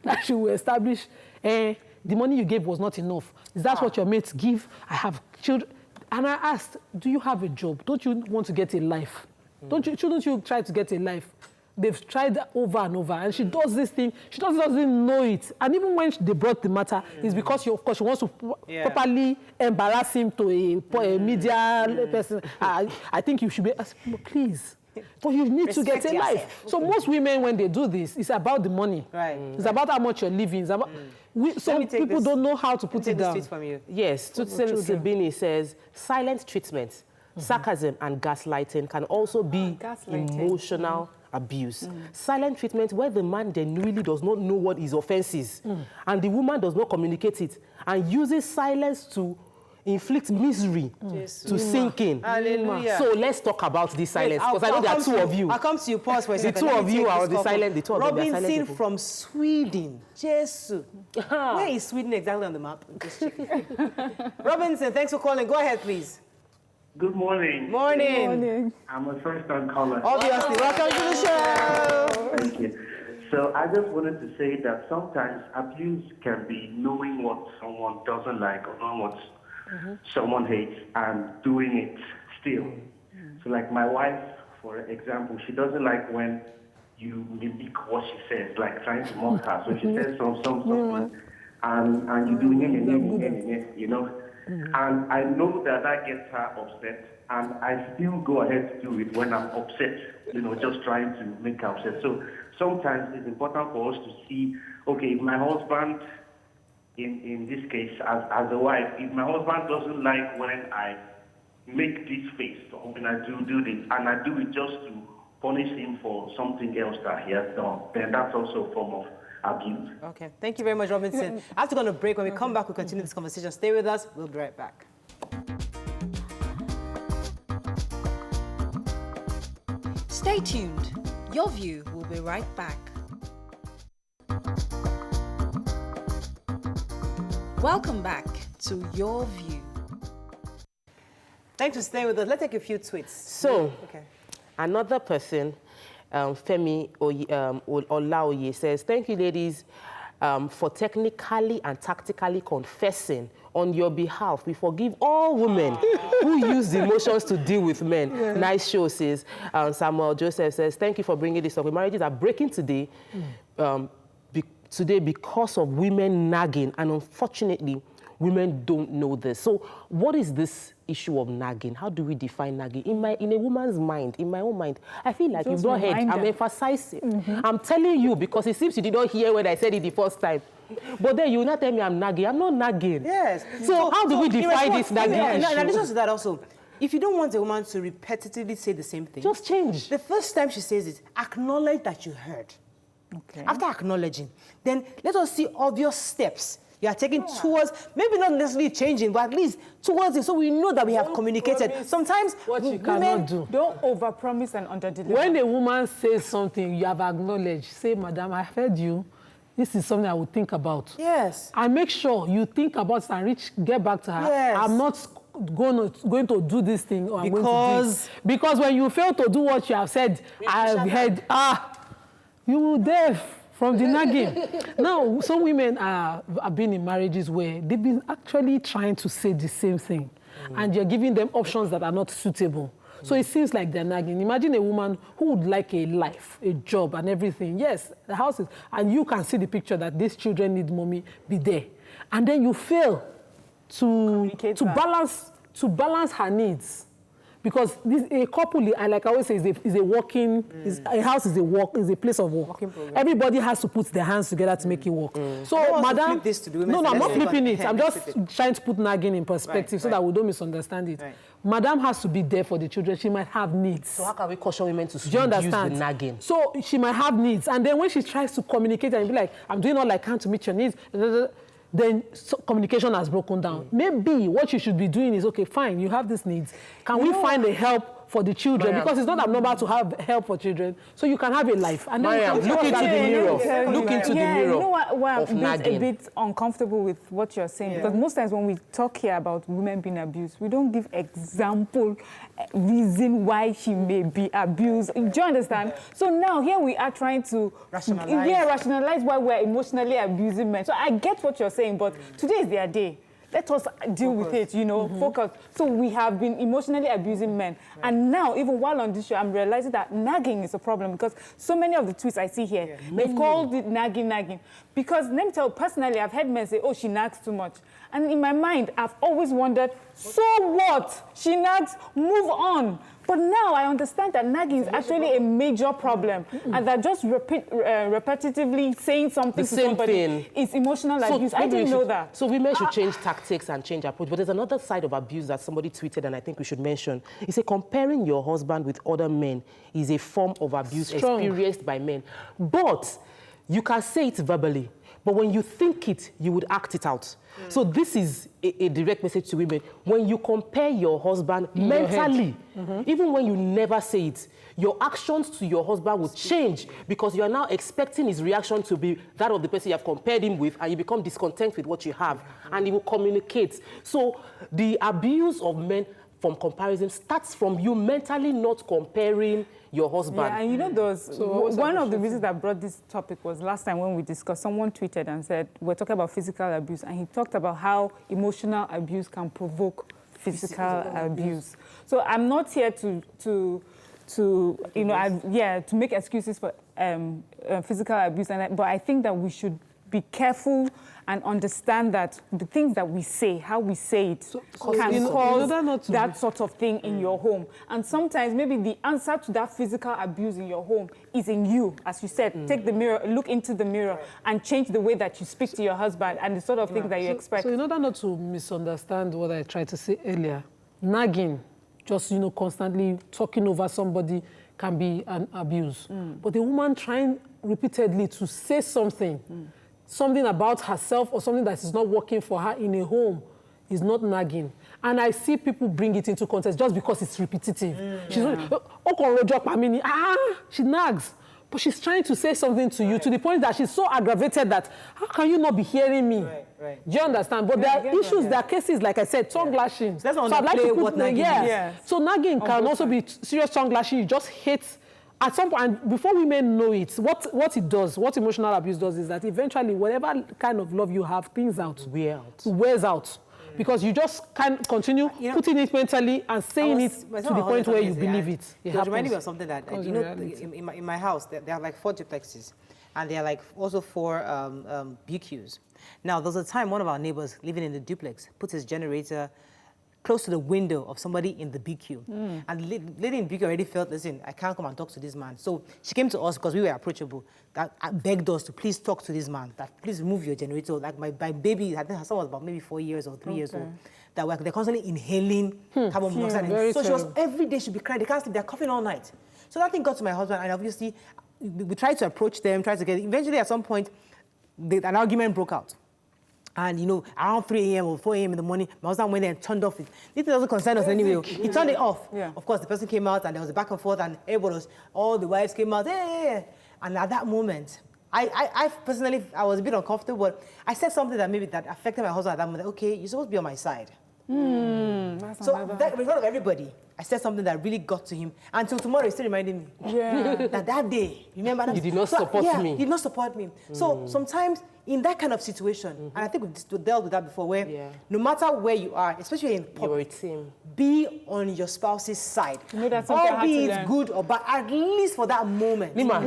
that she will establish, the money you gave was not enough. Is that what your mates give? I have children. And I asked, do you have a job? Don't you want to get a life? Shouldn't you try to get a life? They've tried over and over, and she does this thing. She doesn't know it. And even when they brought the matter, it's because, of course, she wants to properly embarrass him to a media person. I think you should be, please. But you need to get a life. So most women, when they do this, it's about the money. Right. It's about how much you're living. It's about, some people don't know how to put it down. From you. Yes, Tutsin Sabini says, silent treatment, sarcasm and gaslighting can also be emotional abuse. Silent treatment where the man genuinely does not know what his offense is, and the woman does not communicate it, and uses silence to inflict misery to sink in. Hallelujah. So let's talk about this silence, because I know there are two of you. I'll come to you, pause for a second. The two of you are the silent, the two of them are silent. Robinson from Sweden. Jesus. Where is Sweden exactly on the map? Just checking. Robinson, thanks for calling. Go ahead, please. Good morning. Morning. Good morning. I'm a first-time caller. Obviously. Welcome to the show. Thank you. So I just wanted to say that sometimes abuse can be knowing what someone doesn't like or knowing what someone hates and doing it still. So like my wife, for example, she doesn't like when you mimic what she says, like trying to mock her. So she says something and you're doing it, you know. And I know that gets her upset, and I still go ahead to do it when I'm upset, you know, just trying to make her upset. So sometimes it's important for us to see, okay, if my husband, in this case, as a wife, if my husband doesn't like when I make this face, or when I do this, and I do it just to punish him for something else that he has done, then that's also a form of abuse. Okay, thank you very much, Robinson. I have to go on a break. When we come back, we'll continue this conversation. Stay with us. We'll be right back. Stay tuned. Your View will be right back. Welcome back to Your View. Thanks for staying with us. Let's take a few tweets. So, another person, Femi Olaoye, says, thank you, ladies, for technically and tactically confessing on your behalf. We forgive all women who use emotions to deal with men. Nice show, says Samuel Joseph says, thank you for bringing this up. Marriages are breaking today, because of women nagging, and unfortunately, women don't know this. So what is this issue of nagging? How do we define nagging? In a woman's mind, in my own mind, I feel like you've not heard. I'm emphasizing. I'm telling you because it seems you did not hear when I said it the first time. But then you will not tell me I'm nagging. I'm not nagging. Yes. So how do we define this nagging issue? In addition to that also, if you don't want a woman to repetitively say the same thing, just change. The first time she says it, acknowledge that you heard. Okay. After acknowledging, then let us see obvious steps you are taking towards, maybe not necessarily changing, but at least towards it, so we know that we have communicated. Sometimes what you cannot do. Don't overpromise and underdeliver. When a woman says something you have acknowledged, say, Madam, I heard you. This is something I would think about. Yes. And make sure you think about it and get back to her. Yes. I'm not going to do this thing, or I'm going to do this. Because when you fail to do what you have said, I've heard, you will deaf from the nagging. Now, some women have been in marriages where they've been actually trying to say the same thing, and you're giving them options that are not suitable. So it seems like they're nagging. Imagine a woman who would like a life, a job, and everything. Yes, the house is, and you can see the picture that these children need mommy, be there. And then you fail to balance her needs. Because a couple, like I always say, is a working, a house is a place of work. Everybody has to put their hands together to make it work. So, madam, no, I'm not flipping it. I'm just trying to put nagging in perspective so that we don't misunderstand it. Madam has to be there for the children. She might have needs. So how can we caution women to use the nagging? So she might have needs. And then when she tries to communicate and be like, I'm doing all I can to meet your needs, then communication has broken down. Maybe what you should be doing is, okay, fine, you have these needs. Can we find a help for the children? Because it's not abnormal to have help for children. So you can have a life. And then look into the mirror. Look into the mirror. You know what I'm nagging. a bit uncomfortable with what you're saying. Because most times when we talk here about women being abused, we don't give example reason why she may be abused. Do you understand? So now here we are trying to rationalize why we're emotionally abusing men. So I get what you're saying, but today is their day. Let us deal with it, you know, focus. So we have been emotionally abusing men. And now, even while on this show, I'm realizing that nagging is a problem because so many of the tweets I see here, they've called it nagging. Because let me tell you, personally, I've heard men say, oh, she nags too much. And in my mind, I've always wondered, so what? She nags, move on. But now I understand that nagging is actually a major problem, and that just repetitively saying something to somebody is emotional abuse. I didn't know that. So women should change tactics and change approach. But there's another side of abuse that somebody tweeted, and I think we should mention. He said comparing your husband with other men is a form of abuse experienced by men. But you can say it verbally, but when you think it, you would act it out. So this is a direct message to women. When you compare your husband mentally, even when you never say it, your actions to your husband will change because you are now expecting his reaction to be that of the person you have compared him with, and you become discontent with what you have, and he will communicate. So the abuse of men from comparison starts from you mentally not comparing your husband. Yeah, and you know, one of the reasons that brought this topic was last time when we discussed, someone tweeted and said, we're talking about physical abuse, and he talked about how emotional abuse can provoke physical abuse. So I'm not here to make excuses for physical abuse, but I think that we should be careful and understand that the things that we say, how we say it, can cause that sort of thing in your home. And sometimes maybe the answer to that physical abuse in your home is in you. As you said, take the mirror, look into the mirror, and change the way that you speak to your husband and the sort of things that you expect. So in order not to misunderstand what I tried to say earlier, nagging, just constantly talking over somebody can be an abuse. But a woman trying repeatedly to say something about herself or something that is not working for her in a home is not nagging. And I see people bring it into context just because it's repetitive. She nags. But she's trying to say something to you to the point that she's so aggravated that, how can you not be hearing me? Do you understand? But there are issues, there are cases, like I said, tongue lashing. That's so I'd like to put nagging. So nagging can also be serious tongue lashing. You just hate. At some point, and before women know it, what it does, what emotional abuse does is that eventually, whatever kind of love you have, things wears out. Because you just can't continue putting it mentally and saying it to the point where you believe it. It reminded me of something that, in my house, there are like 4 duplexes, and there are like also 4 BQs. Now, there was a time one of our neighbors living in the duplex put his generator close to the window of somebody in the BQ. And the lady in the BQ already felt, listen, I can't come and talk to this man. So she came to us because we were approachable, that begged us to please talk to this man, that please remove your generator. Like my baby, I think her son was about maybe 4 years or 3 years old, that they're constantly inhaling carbon monoxide. So she was, every day she'd be crying, they can't sleep, they're coughing all night. So that thing got to my husband, and obviously we tried to approach them, eventually at some point, an argument broke out. And, around 3 a.m. or 4 a.m. in the morning, my husband went there and turned off it. This doesn't concern us anyway. He turned it off. Of course, the person came out, and there was a back and forth, and all the wives came out, hey. And at that moment, I personally, I was a bit uncomfortable, but I said something that affected my husband at that moment. Okay, you're supposed to be on my side. So in front of everybody, I said something that really got to him. Until tomorrow, he's still reminding me that day, remember that? You did not support me. He did not support me. So sometimes in that kind of situation, and I think we've dealt with that before, where no matter where you are, especially in public, be on your spouse's side. Albeit good or bad, at least for that moment. Nima,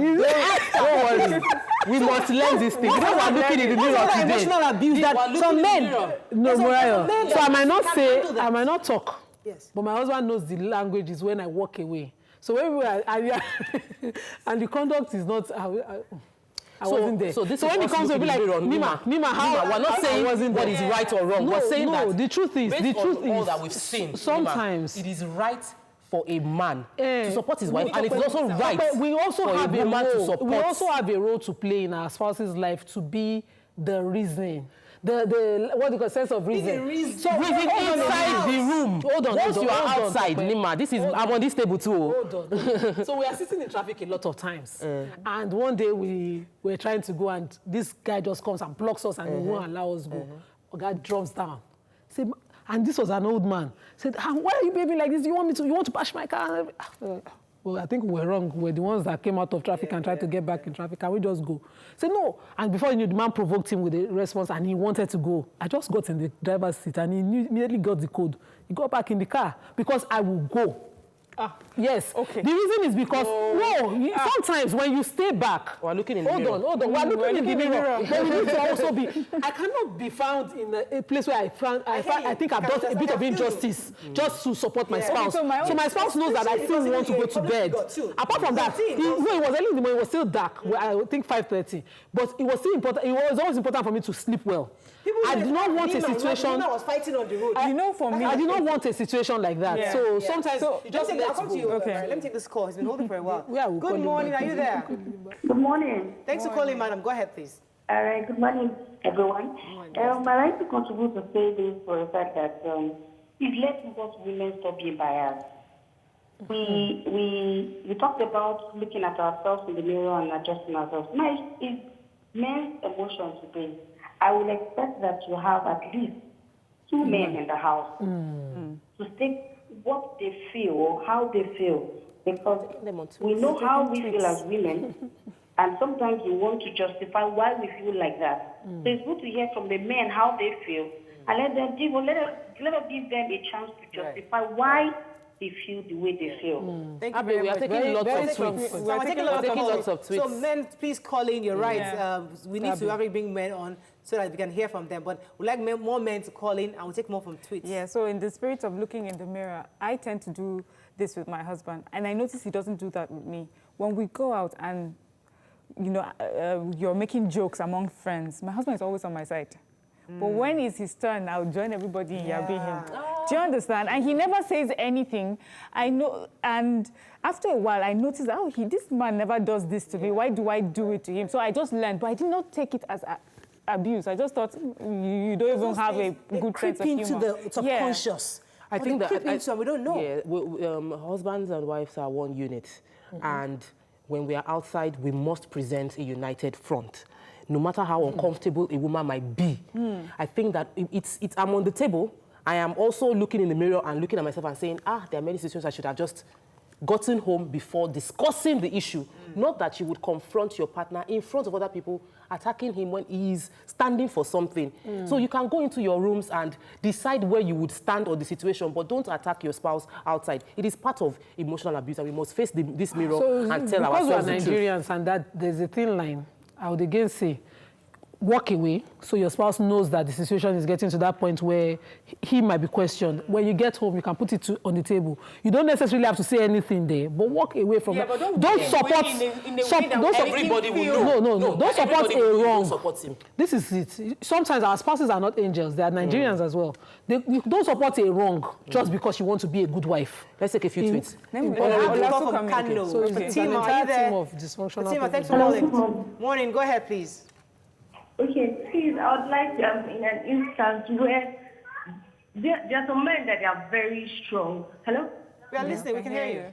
don't worry. We must learn this thing. You know we're looking in the mirror today. Emotional abuse that some men. No, Mariah. So I might not talk. Yes. But my husband knows the language is when I walk away. So when we are, and the conduct is not, I wasn't there. So this when he comes to be like, Nima, we're not saying what is right or wrong. We're saying that the truth is, all that we've seen, sometimes it is right for a man to support his wife, and it's also right we also for have a woman to support. We also have a role to play in our spouse's life to be the reason. The what do you call sense of reason? So reason inside the room. Hold on. Once you are outside, Nima, this is I'm on this table too. Hold on. So we are sitting in traffic a lot of times, and one day we were trying to go, and this guy just comes and blocks us, and he won't allow us go. A guy drops down. Say, and this was an old man. Said, "Why are you behaving like this? You want to bash my car?" Well, I think we were wrong. We're the ones that came out of traffic and tried to get back in traffic. Can we just go? Say no. And before you knew, the man provoked him with a response, and he wanted to go. I just got in the driver's seat, and he immediately got the code. He got back in the car because I will go. Yes. Okay. The reason is because sometimes when you stay back, we're looking in the mirror. Hold on. We're looking in the mirror. But we need to also be. I cannot be found in a place where I think I've done a bit of injustice just to support my spouse. So my spouse knows that I still want to go to bed. Apart from that, it was early in the morning. It was still dark. I think 5:30. But it was still important. It was always important for me to sleep well. I did not want a situation. I was fighting on the road. For me, I did not want a situation like that. Yeah. So sometimes you just I'll come to you. Okay. Let me take this call. He's been holding for a while. Good morning. Are you there? Good morning. Thanks for calling, madam. Go ahead, please. All right. Good morning, everyone. I'd like to contribute to say this for the fact that it's letting us women stop being biased. We talked about looking at ourselves in the mirror and adjusting ourselves. It's men's emotions today. I would expect that you have at least two men in the house to state what they feel or how they feel, because we know how we feel as women, and sometimes we want to justify why we feel like that. So it's good to hear from the men how they feel, and let us give them a chance to justify why they feel the way they feel. Thank you very much. We are taking lots of tweets. We're taking lots of tweets. So men, please call in. You're right. Yeah. We need to really bring men on so that we can hear from them. But we'd like more men to call in, and we'll take more from tweets. Yeah, so in the spirit of looking in the mirror, I tend to do this with my husband, and I notice he doesn't do that with me. When we go out and, you're making jokes among friends, my husband is always on my side. But when it's his turn, I'll join everybody in yabbing him. Do you understand? And he never says anything. I know, and after a while, I noticed, this man never does this to me. Why do I do it to him? So I just learned, but I did not take it as abuse. I just thought you don't even have a good sense of humor. Into the subconscious. I think that we don't know. Yeah, husbands and wives are one unit, and when we are outside, we must present a united front. No matter how uncomfortable a woman might be, I think that I'm on the table. I am also looking in the mirror and looking at myself and saying, there are many situations I should have just gotten home before discussing the issue. Not that you would confront your partner in front of other people, attacking him when he's standing for something. So you can go into your rooms and decide where you would stand on the situation, but don't attack your spouse outside. It is part of emotional abuse, and we must face this mirror and tell ourselves the truth. Because we are Nigerians and that there's a thin line, I would again say, walk away so your spouse knows that the situation is getting to that point where he might be questioned. When you get home, you can put it on the table. You don't necessarily have to say anything there, but walk away from that. Don't support everybody will know. No. Don't support a wrong. Support him. This is it. Sometimes our spouses are not angels. They are Nigerians as well. You don't support a wrong just because you want to be a good wife. Let's take a few tweets. So it's an entire team of dysfunctional people. Thanks for calling. Morning. Go ahead, please. Okay, please, I would like in an instance where there are some men that are very strong. Hello? We are listening. We can hear you.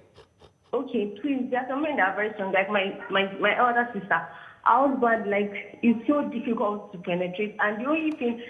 Okay, please, there are some men that are very strong. Like my elder sister, our husband, it's so difficult to penetrate. And the only thing,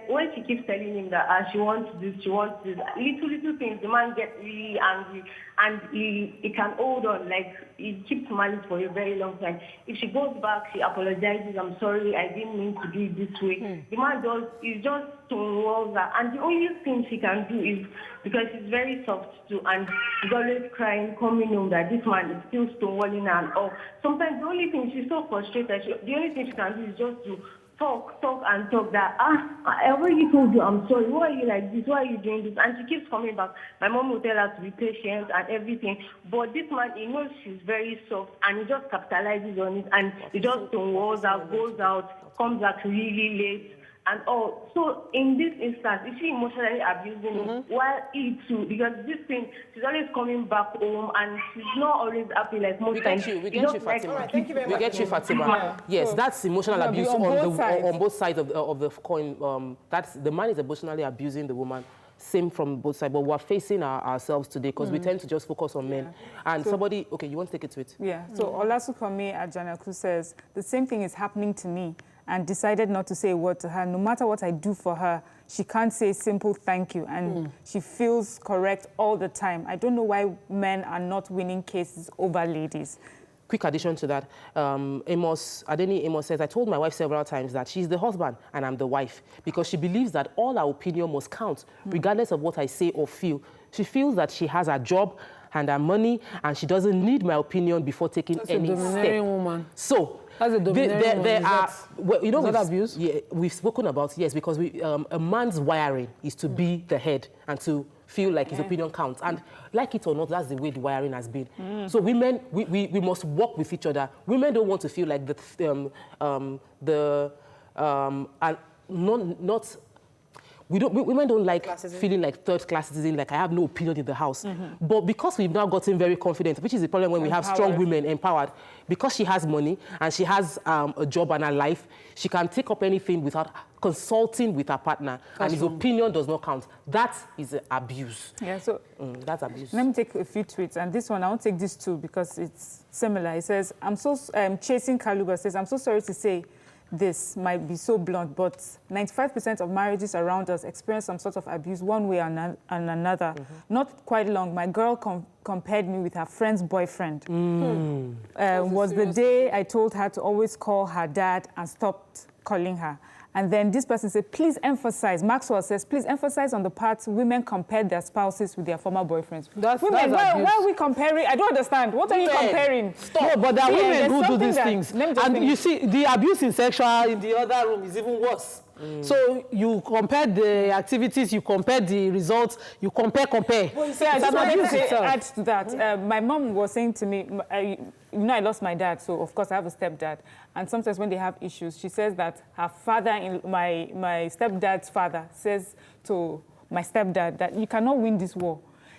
when she keeps telling him that she wants this, little things, the man gets really angry. And he can hold on, he keeps malice for a very long time. If she goes back, she apologizes, I'm sorry, I didn't mean to do it this way. The man is just stonewalls her. And the only thing she can do is, because she's very soft too, and she's always crying, coming home that this man is still stonewalling her and all. Sometimes the only thing, she's so frustrated, the only thing she can do is just to talk that, I already told you I'm sorry. Why are you like this? Why are you doing this? And she keeps coming back. My mom will tell her to be patient and everything. But this man, he knows she's very soft and he just capitalizes on it and he just walls out, goes out, comes back really late. And all. So in this instance, is she emotionally abusing him? While he too, because this thing, she's always coming back home and she's not always happy like most times. We get you, Fatima. We get you, Fatima. Yeah. Yes, so, that's emotional abuse on both sides of the coin. That's the man is emotionally abusing the woman. Same from both sides, but we're facing ourselves today because we tend to just focus on men. And so, somebody, okay, you want to take it to it? Yeah. So Olasukome Ajanaku says the same thing is happening to me. And decided not to say a word to her. No matter what I do for her, she can't say a simple thank you. And she feels correct all the time. I don't know why men are not winning cases over ladies. Quick addition to that, Adeni Amos says, I told my wife several times that she's the husband and I'm the wife because she believes that all our opinion must count, regardless of what I say or feel. She feels that she has a job and her money and she doesn't need my opinion before taking any step. Woman. So, that's a domineering there are, well, you know, abuse? Yeah, we've spoken about, yes, because a man's wiring is to be the head and to feel like his opinion counts. And like it or not, that's the way the wiring has been. So women, we must work with each other. Women don't want to feel like women don't like feeling like third-class citizen, like I have no opinion in the house. But because we've now gotten very confident, which is the problem when we have strong women empowered, because she has money and she has a job and a life, she can take up anything without consulting with her partner, and his opinion does not count. That is abuse. Yeah, so that's abuse. Let me take a few tweets, and this one, I won't take this too because it's similar. It says, Chasing Kaluba says, I'm so sorry to say, this might be so blunt, but 95% of marriages around us experience some sort of abuse one way or another. Not quite long, my girl compared me with her friend's boyfriend. Was the day I told her to always call her dad and stopped calling her. And then this person said, please emphasize, Maxwell says, please emphasize on the parts women compared their spouses with their former boyfriends. Women, why are we comparing? I don't understand. What are you comparing? Stop. No, but there are women who do these things. And you see, the abuse in sexual in the other room is even worse. So you compare the activities, you compare the results, you compare. Well, you see, I just wanted to add to that. My mom was saying to me, you know, I lost my dad, so of course I have a stepdad. And sometimes when they have issues, she says that her father, my stepdad's father, says to my stepdad that you cannot win this war.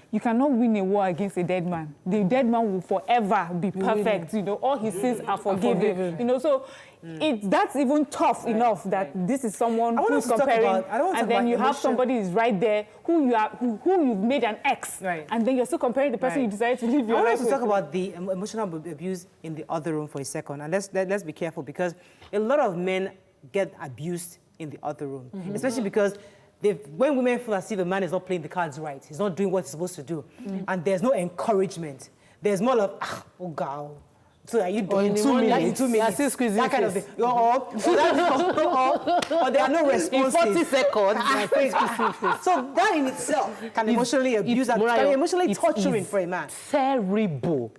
You cannot win a war against a dead man. The dead man will forever be perfect. You know, all his sins are forgiven. You know, so that's even tough enough that this is someone who's comparing, and then you have somebody who's right there who you've made an ex, and then you're still comparing the person you decided to live your life with. I want to talk about the emotional abuse in the other room for a second, and let's be careful because a lot of men get abused in the other room, especially because when women feel as if a man is not playing the cards right, he's not doing what he's supposed to do, and there's no encouragement. There's more of, oh, God, so are you doing 2 minutes? 2 minutes. That kind of thing. You're up. Or there are no responses. In 40 seconds. So that in itself can emotionally abuse, can be emotionally torturing for a man. Terrible.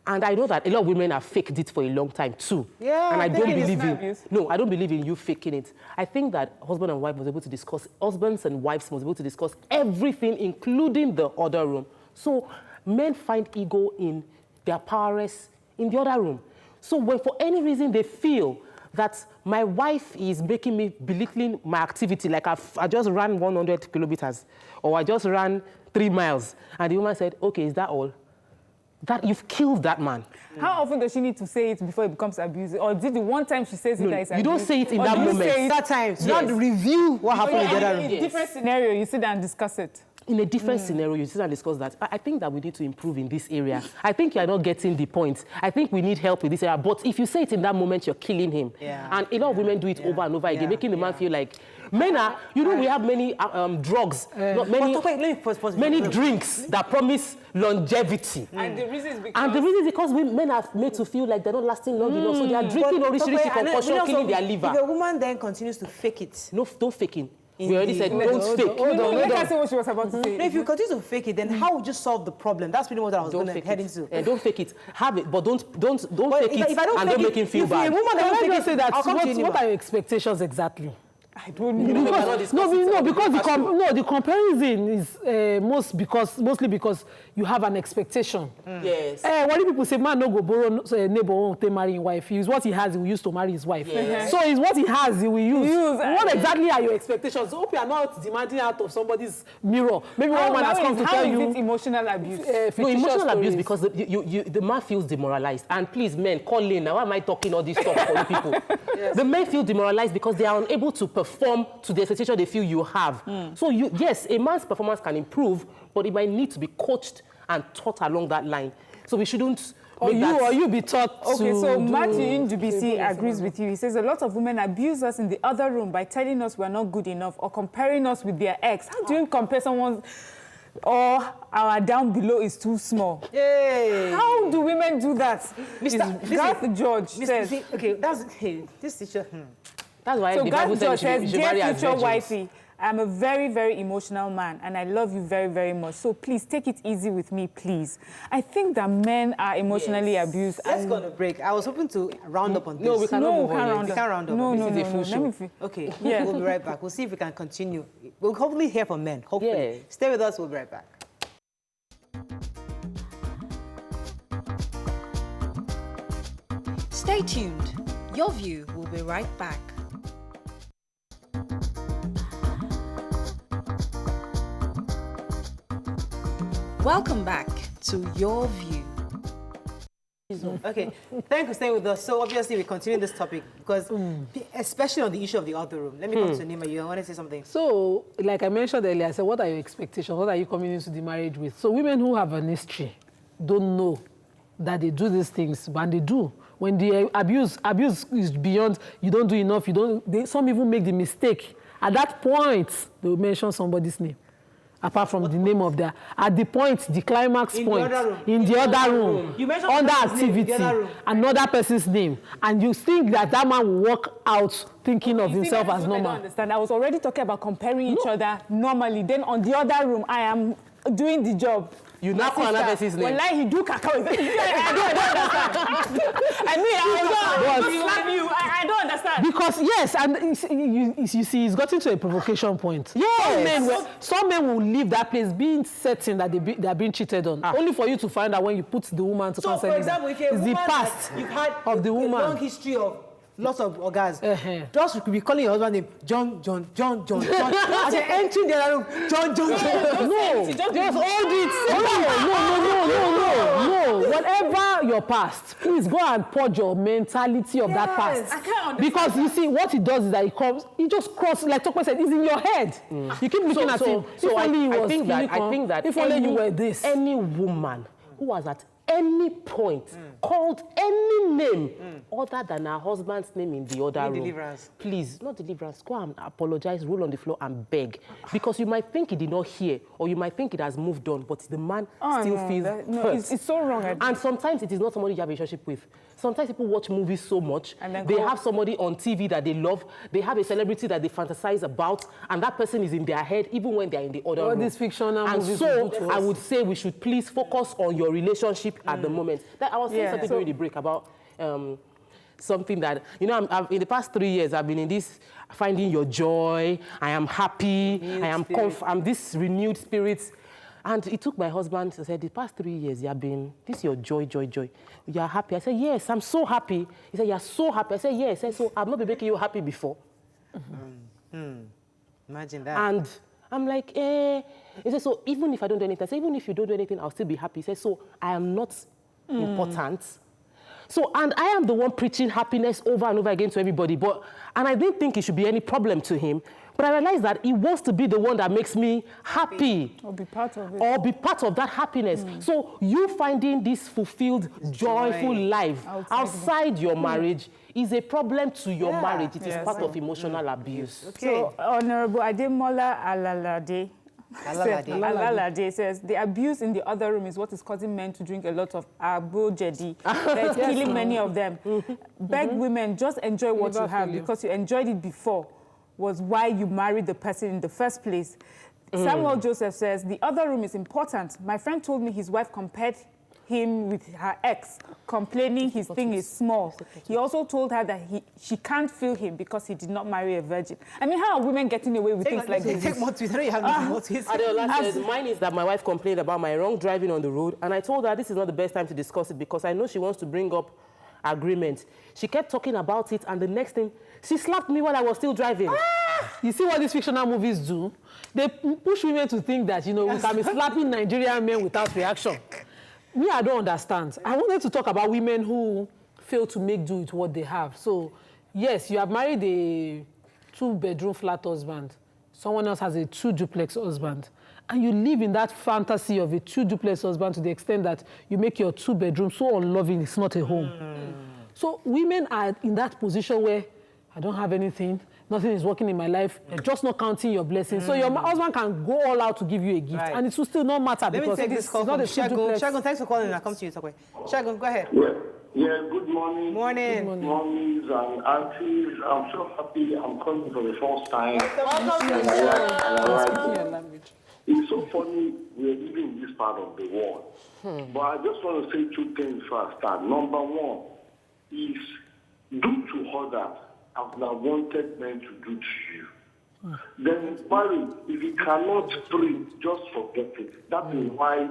And I know that a lot of women have faked it for a long time too. Yeah, and I don't believe in I don't believe in you faking it. I think that husband and wife must be able to discuss, husbands and wives must be able to discuss everything, including the other room. So men find ego in their prowess in the other room. So when for any reason they feel that my wife is making me belittling my activity, like I just ran 100 kilometers or I just ran 3 miles, and the woman said, okay, is that all? That you've killed that man. How often does she need to say it before it becomes abusive? Or did the one time she says it that it's abusive? You don't say it in that moment. That time. You don't review what happened in the other room. In a different scenario, you sit down and discuss it. In a different scenario, you sit and discuss that. I think that we need to improve in this area. I think you're not getting the point. I think we need help with this area. But if you say it in that moment, you're killing him. And a lot of women do it over and over again, making the man feel like, men are, you know, we have many drugs, many drinks that promise longevity. And the reason is because men are made to feel like they're not lasting long enough. So they are drinking concoction, killing their liver. If a woman then continues to fake it. No, don't fake it. We already said don't fake. Hold on. Let her say what she was about to say. No, if you continue to fake it, then how would you solve the problem? That's really what I was going to head into. Don't fake it. Have it, but don't fake it and don't make him feel bad. If a woman doesn't fake it, say that, what are your expectations exactly? I don't know. Because the comparison is mostly because you have an expectation. Yes. What do people say? Man no go borrow neighbor won't marry his wife. It's what he has, he will use to marry his wife. Yes. So it's what he has, he will use. What exactly are your expectations? So hope you are not demanding out of somebody's mirror. Maybe one man has come to tell you. How is it emotional abuse? No, emotional abuse because the man feels demoralized. And please, men, call in. Now, why am I talking all this stuff for you people? Yes. The men feel demoralized because they are unable to perform to the expectation they feel you have. So yes, a man's performance can improve, but it might need to be coached and taught along that line. So we shouldn't. Or you be taught. Okay, so Matthew in GBC agrees with you. He says a lot of women abuse us in the other room by telling us we're not good enough or comparing us with their ex. How do you compare someone's or our down below is too small? Hey. How do women do that? Garth George says. Okay, this teacher. That's why so the Bible says, dear future wifey, I'm a very, very emotional man, and I love you very, very much. So please take it easy with me, please. I think that men are emotionally abused. Let's go on a break. I was hoping to round up on this. No, we can't round up. No, this is a full show. Okay, we'll be right back. We'll see if we can continue. We'll hopefully hear from men. Hopefully. Yeah. Stay with us. We'll be right back. Stay tuned. Your View will be right back. Welcome back to Your View. Okay, thank you for staying with us. So obviously we continue this topic because, especially on the issue of the other room. Let me come to Nima. You want to say something? So, like I mentioned earlier, I said, what are your expectations? What are you coming into the marriage with? So women who have an history don't know that they do these things, but they do. When the abuse is beyond, you don't do enough, some even make the mistake. At that point, they will mention somebody's name. Apart from the name of at the point, the climax point, in the other room, under activity, another person's name. And you think that man will walk out thinking of himself as normal. I don't understand. I was already talking about comparing each other normally. Then on the other room, I am doing the job. You now call another person's name. Well, he do cacao. I don't understand. Because yes, and you see, it's gotten to a provocation point. Yes. Some men will leave that place being certain that they are being cheated on, only for you to find out when you put the woman to counseling. So, for example, if you're a woman, the past you've had of the woman, a long history of lots of orgasms. Just you could be calling your husband name John. As you're entering the other room, John. No, just hold it. No. Whatever your past, please go and purge your mentality of that past. I can't understand. Because you see, what it does is that it just crosses, like Tokwe said, it's in your head. You keep looking at him. I think that if only you were this. Any woman who has at any point called any name other than her husband's name in the other room. Deliverance. Please, not deliverance. Go and apologize, roll on the floor and beg. Because you might think he did not hear, or you might think it has moved on, but the man still feels hurt. It's so wrong. And sometimes it is not somebody you have a relationship with. Sometimes people watch movies so much, and they have somebody on TV that they love, they have a celebrity that they fantasize about, and that person is in their head even when they're in the other room. This fictional movies. And so I would say we should please focus on your relationship at the moment. I was saying something during the break about something that, in the past 3 years, I've been in this finding your joy. I am happy. I'm this renewed spirit. And it took my husband to say, the past 3 years, you have been, this is your joy. You are happy. I said, yes, I'm so happy. He said, you're so happy. I said, yes. I said, so I've not been making you happy before. Imagine that. And I'm like, He said, so even if I don't do anything, I said, even if you don't do anything, I'll still be happy. He said, so I am not important. So, and I am the one preaching happiness over and over again to everybody. And I didn't think it should be any problem to him. But I realized that he wants to be the one that makes me happy. Or be part of it. Or be part of that happiness. So you finding this fulfilled, joyful life outside your marriage is a problem to your marriage. It is part of emotional abuse. Okay. So, Honorable Ademola Alalade says, the abuse in the other room is what is causing men to drink a lot of abojedi. That's killing many of them. Beg women, just enjoy what you have because you enjoyed it before. was why you married the person in the first place. Samuel Joseph says, the other room is important. My friend told me his wife compared him with her ex, complaining his thing is small. He also told her that she can't feel him because he did not marry a virgin. I mean, how are women getting away with things like this? Take more tweets. I know you have more tweets. Adeola says, mine is that my wife complained about my wrong driving on the road, and I told her this is not the best time to discuss it because I know she wants to bring up agreement. She kept talking about it, and the next thing, she slapped me while I was still driving. You see what these fictional movies do? They push women to think that, you know, we can be slapping Nigerian men without reaction. Me, I don't understand. I wanted to talk about women who fail to make do with what they have. So, yes, you have married a 2-bedroom flat husband. Someone else has a 2-duplex husband. And you live in that fantasy of a 2-duplex husband to the extent that you make your 2-bedroom so unloving, it's not a home. So women are in that position where I don't have anything, nothing is working in my life, you're just not counting your blessings. So your husband can go all out to give you a gift, and it will still not matter. Let me take this call from Shagun. Shagun, thanks for calling. I'll come to you. Shagun, go ahead. Yeah, good morning. Morning. Good morning, and aunties. I'm so happy I'm calling for the first time. It's so funny we're living in this part of the world. But I just want to say 2 things first. Number 1 is do to others as I wanted men to do to you. Then marriage, if you cannot pray, just forget it. That is why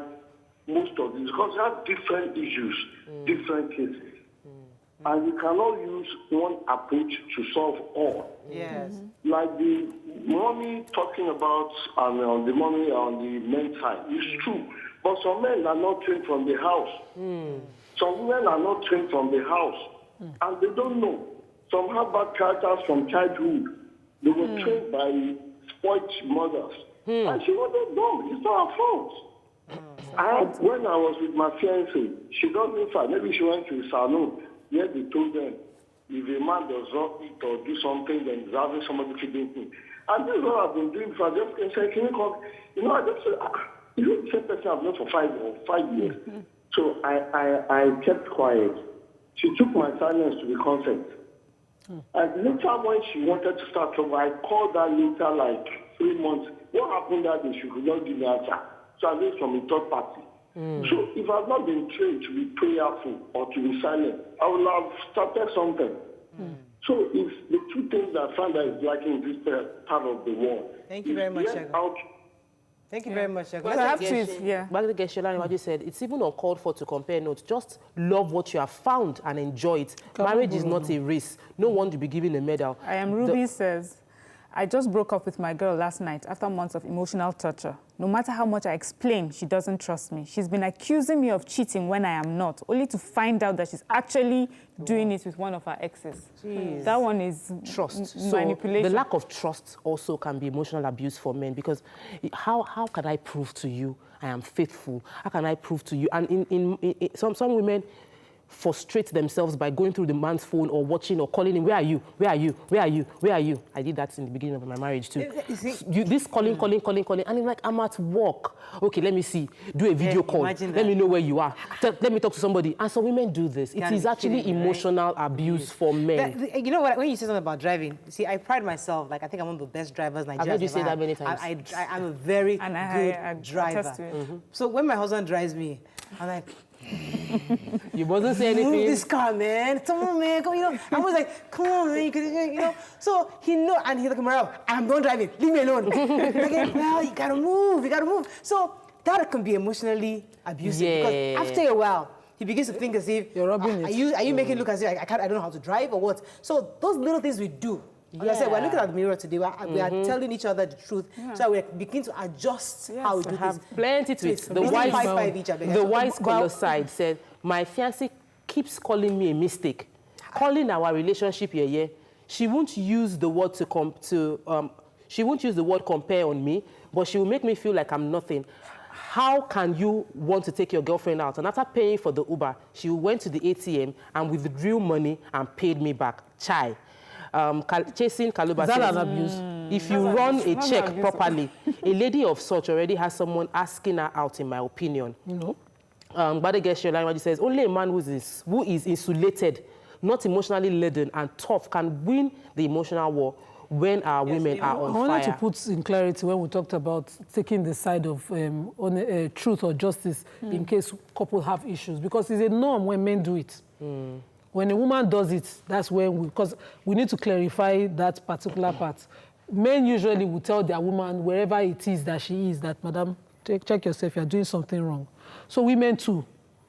most of this, because you have different issues, different cases. And you cannot use one approach to solve all. Yes. Like the mommy talking about the mommy on the men's side, it's true. But some men are not trained from the house. Some women are not trained from the house. And they don't know. Some have bad characters from childhood. They were trained by spoiled mothers. And she wasn't wrong. It's not her fault. When I was with my fiancée, she got me fat. Maybe she went to a salon where they told them, if a man does not eat or do something, then he's having somebody feeding him. And this is what I've been doing. So I just can say, can you come? You know, I just said, you know, the same person I've known for 5 years. So I kept quiet. She took my silence to be consent. And later when she wanted to start trouble, I called her later, like 3 months. What happened that day? She could not give me an answer. So I went from a third party. So if I've not been trained to be prayerful or to be silent, I would have started something. So it's the 2 things I find that is lacking in this part of the world. Thank you very much, Shagun. Thank you very much, Shagun. Back to Sholani, what you said, it's even uncalled for to compare notes. Just love what you have found and enjoy it. Marriage is not a race. No one to be given a medal. I am Ruby says, I just broke up with my girl last night after months of emotional torture. No matter how much I explain, she doesn't trust me. She's been accusing me of cheating when I am not, only to find out that she's actually doing it with one of her exes. Jeez. That one is trust. Manipulation. So the lack of trust also can be emotional abuse for men, because how can I prove to you I am faithful? How can I prove to you? And in some women frustrate themselves by going through the man's phone or watching or calling him, where are you? Where are you? Where are you? Where are you? I did that in the beginning of my marriage too. This calling, and I'm like, I'm at work. Okay, let me see. Do a video call. Let me know where you are. Let me talk to somebody. And so women do this. It is actually emotional abuse for men. You know what? When you say something about driving, see, I pride myself. Like, I think I'm one of the best drivers Nigeria. I've heard you say that many times. I'm a very good driver. So when my husband drives me, I'm like, you wasn't saying anything. Move this car, man. Come on, man. Come, you know. I was like, come on, man. You know. So he know, and he's like, Marital, I'm done driving. Leave me alone. Like, well, you gotta move. You gotta move. So that can be emotionally abusive, because after a while, he begins to think as if you're robbing it. Are you making it look as if I don't know how to drive or what? So those little things we do. Like I said, we're looking at the mirror today. We are telling each other the truth, so we begin to adjust how we do things. Plenty tweets. The wise caller side said, my fiancé keeps calling me a mistake, calling our relationship here. She won't use the word she won't use the word compare on me, but she will make me feel like I'm nothing. How can you want to take your girlfriend out? And after paying for the Uber, she went to the ATM and withdrew money and paid me back. Chai. Chasing Kaluba says, an abuse? If you run a check properly, a lady of such already has someone asking her out, in my opinion. No. Badegesh Language says, only a man who is insulated, not emotionally laden and tough, can win the emotional war. when our women are on fire. I wanted to put in clarity when we talked about taking the side of truth or justice in case couples have issues, because it's a norm when men do it. When a woman does it, that's when because we need to clarify that particular part. Men usually will tell their woman, wherever it is that she is, that, madam, check yourself, you're doing something wrong. So women too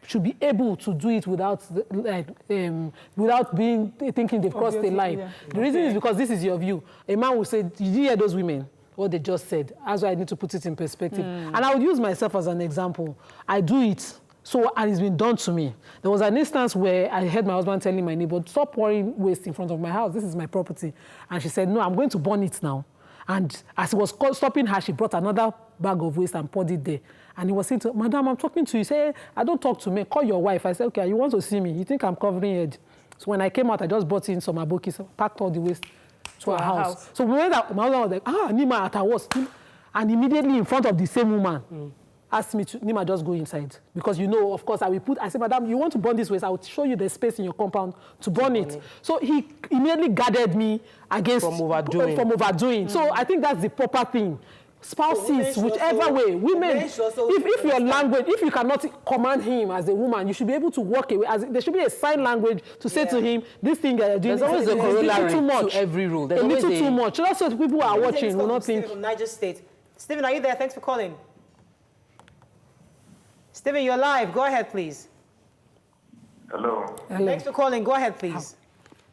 should be able to do it without thinking they've crossed the line. Yeah. The reason is because this is your view. A man will say, did you hear those women? What they just said. That's why I need to put it in perspective. And I would use myself as an example. I do it. So, and it's been done to me. There was an instance where I heard my husband telling my neighbor, stop pouring waste in front of my house. This is my property. And she said, no, I'm going to burn it now. And as he was stopping her, she brought another bag of waste and poured it there. And he was saying to her, madam, I'm talking to you. He said, I don't talk to me. Call your wife. I said, okay, you want to see me? You think I'm covering head? So when I came out, I just brought in some abokis, packed all the waste to our house. So when my husband was like, Nima at her worst. And immediately in front of the same woman, asked me to, Nima, just go inside. Because you know, of course, I said, madam, you want to burn this waste? I will show you the space in your compound to burn it. So he immediately guarded me against from overdoing. So I think that's the proper thing. Spouses, whichever way, women, if your language, if you cannot command him as a woman, you should be able to walk away. There should be a sign language to say to him, this thing that you're doing, there's always a corollary too much. To every rule. There's a little too much. So that's what people are watching will not think. From Niger State. Stephen, are you there? Thanks for calling. Stephen, you're live. Go ahead, please. Hello. Thanks for calling. Go ahead, please.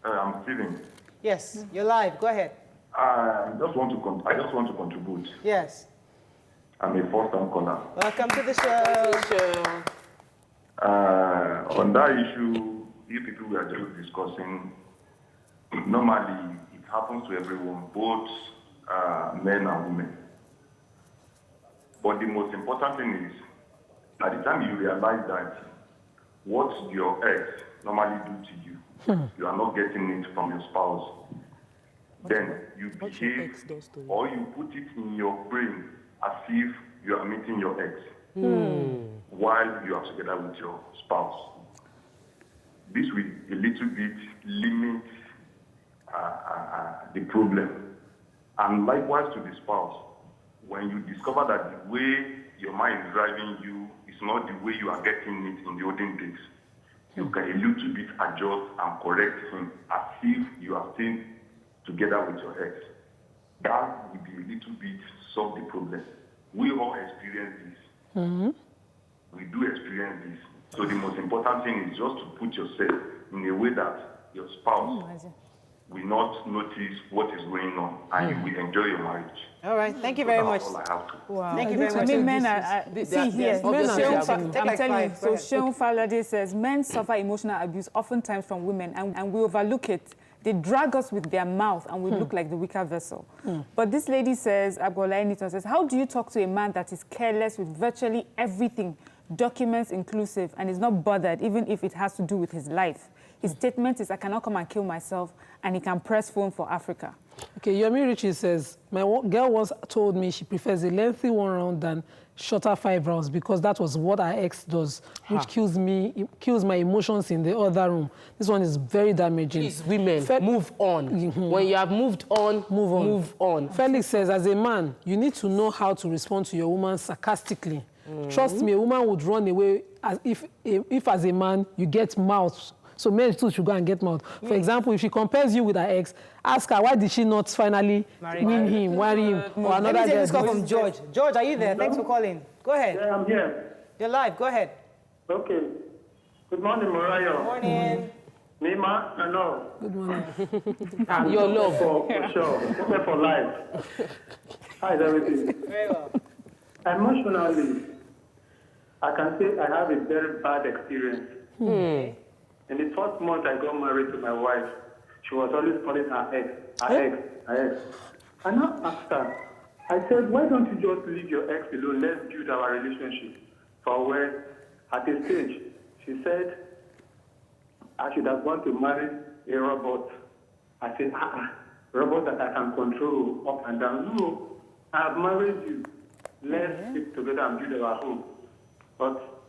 I'm Stephen. Yes, you're live. Go ahead. I just want to contribute. Yes. I'm a first-time caller. Welcome to the show. On that issue, you people were just discussing, normally it happens to everyone, both men and women. But the most important thing is, at the time you realize that what your ex normally do to you, you are not getting it from your spouse. Then you behave or you put it in your brain as if you are meeting your ex while you are together with your spouse. This will a little bit limit the problem. And likewise to the spouse, when you discover that the way your mind is driving you is not the way you are getting it in the olden days, you can a little bit adjust and correct him as if you are still together with your ex. That will be a little bit solve the problem. We all experience this. We do experience this. So the most important thing is just to put yourself in a way that your spouse will not notice what is going on and you will enjoy your marriage. All right, thank you very much. All I have to. Wow. Thank you very much. I mean, men are see here. I'm telling you. So Seun Falade says men suffer emotional abuse oftentimes from women, and we overlook it. They drag us with their mouth, and we look like the weaker vessel. But this lady says, Agbola Enitan says, how do you talk to a man that is careless with virtually everything, documents inclusive, and is not bothered, even if it has to do with his life? His statement is, I cannot come and kill myself, and he can press phone for Africa. Okay, Yomi Richie says, my girl once told me she prefers a lengthy 1 round than shorter 5 rounds because that was what her ex does, which kills my emotions in the other room. This one is very damaging. Please, women, move on. When you have moved on, move on. Felix says, as a man, you need to know how to respond to your woman sarcastically. Trust me, a woman would run away if as a man, you get mouth. So men too should go and get mouth. For example, if she compares you with her ex, ask her, why did she not finally marry him, or another? Let me take this call from George. George, are you there? Thanks for calling. Go ahead. Yeah, I'm here. You're live. Go ahead. Okay. Good morning, Mariah. Good morning. Nima, I know. Good morning. Your love. For sure. Okay, for life. How is everything? Very well. Emotionally, I can say I have a very bad experience. In the first month I got married to my wife, she was always calling her ex. I now asked her, I said, why don't you just leave your ex alone? Let's build our relationship. For where, at a stage, she said, I should have gone to marry a robot. I said, robot that I can control up and down. No, I have married you. Let's stick together and build our home. But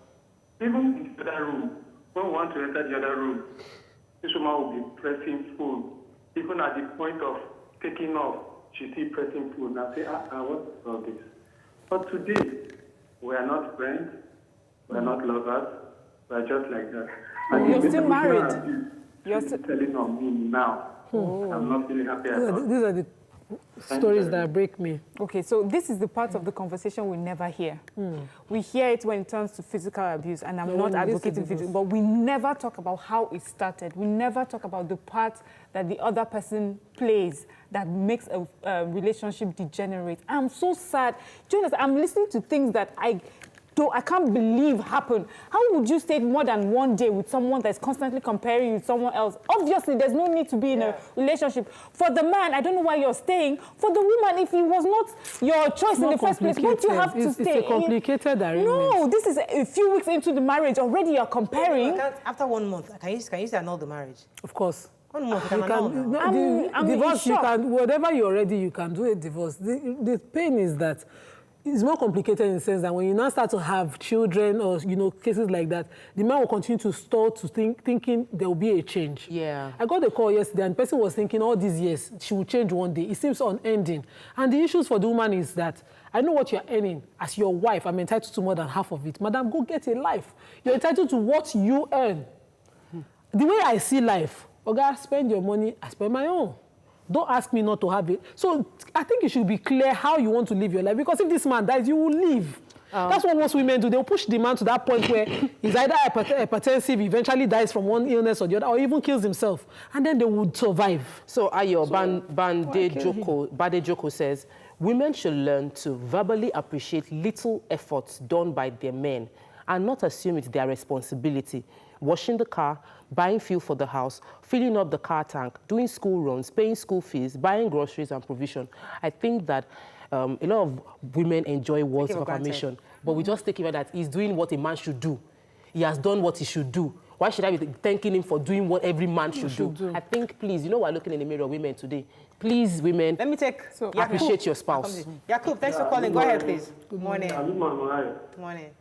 even in the other room, when we want to enter the other room, this woman will be pressing phone, even at the point of taking off, she still pressing food. And I say, what is all this? But today, we are not friends, we are not lovers, we are just like that. And you're still married. You're still telling on me now. I'm not feeling happy at all. These are the stories that break me. Okay, so this is the part of the conversation we never hear. We hear it when it comes to physical abuse, and I'm not advocating physical, but we never talk about how it started. We never talk about the part that the other person plays that makes a relationship degenerate. I'm so sad. Jonas, I'm listening to things that I can't believe happen. How would you stay more than one day with someone that's constantly comparing you with someone else? Obviously, there's no need to be in a relationship. For the man, I don't know why you're staying. For the woman, if it was not your choice in the first place, won't you have to stay? It's a complicated arrangement. No, this is a few weeks into the marriage. Already you're comparing. After 1 month, can you say annul the marriage? Of course. 1 month, you can annul. Divorce, you can, whatever you're ready, you can do a divorce. The pain is that it's more complicated in the sense that when you now start to have children or, cases like that, the man will continue to stall to thinking there will be a change. Yeah. I got a call yesterday and the person was thinking all these years she will change one day. It seems unending. And the issues for the woman is that I know what you're earning. As your wife, I'm entitled to more than half of it. Madam, go get a life. You're entitled to what you earn. The way I see life, okay, spend your money, I spend my own. Don't ask me not to have it. So I think you should be clear how you want to live your life. Because if this man dies, you will leave. That's what most women do. They'll push the man to that point where he's either hypertensive, eventually dies from one illness or the other, or even kills himself. And then they would survive. So Ayo Bade Joko says, women should learn to verbally appreciate little efforts done by their men and not assume it's their responsibility. Washing the car, buying fuel for the house, filling up the car tank, doing school runs, paying school fees, buying groceries and provision. I think that a lot of women enjoy words of affirmation, but we just take it that he's doing what a man should do. He has done what he should do. Why should I be thanking him for doing what every man should do? I think, please, we're looking in the mirror, women today. Please, women, let me take. Appreciate your spouse. Yakub, thanks for calling. Go ahead, please. Good morning. Good morning. Good morning.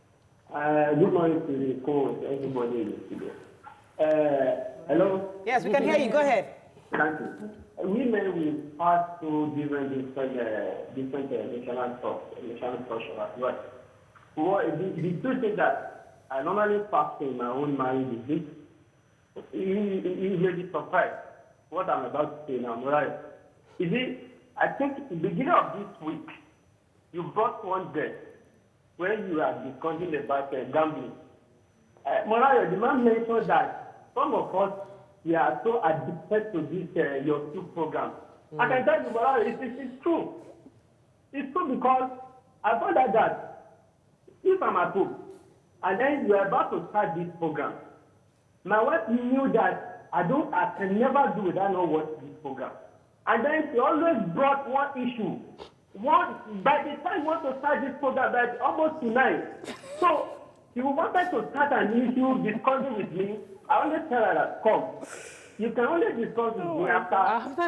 Good morning to the coach, everybody in the studio. Hello? Yes, we can hear you. Go ahead. Thank you. Women will pass through different emotional structure as well. The truth is that I normally pass in my own marriage is this. You may be surprised what I'm about to say now, right? You see, I think at the beginning of this week, you brought one day when you are discussing about gambling. Morayo, the man mentioned that some of us, we are so addicted to this your two program. I can tell you, Morayo, it's true. It's true because I found out that if I'm at home and then you are about to start this program, my wife knew that I can never do without not watching this program. And then she always brought one issue. By the time you want to start this program, that's almost tonight. So, if you wanted to start an issue discussing with me, I always tell her that, come. You can only discuss with me after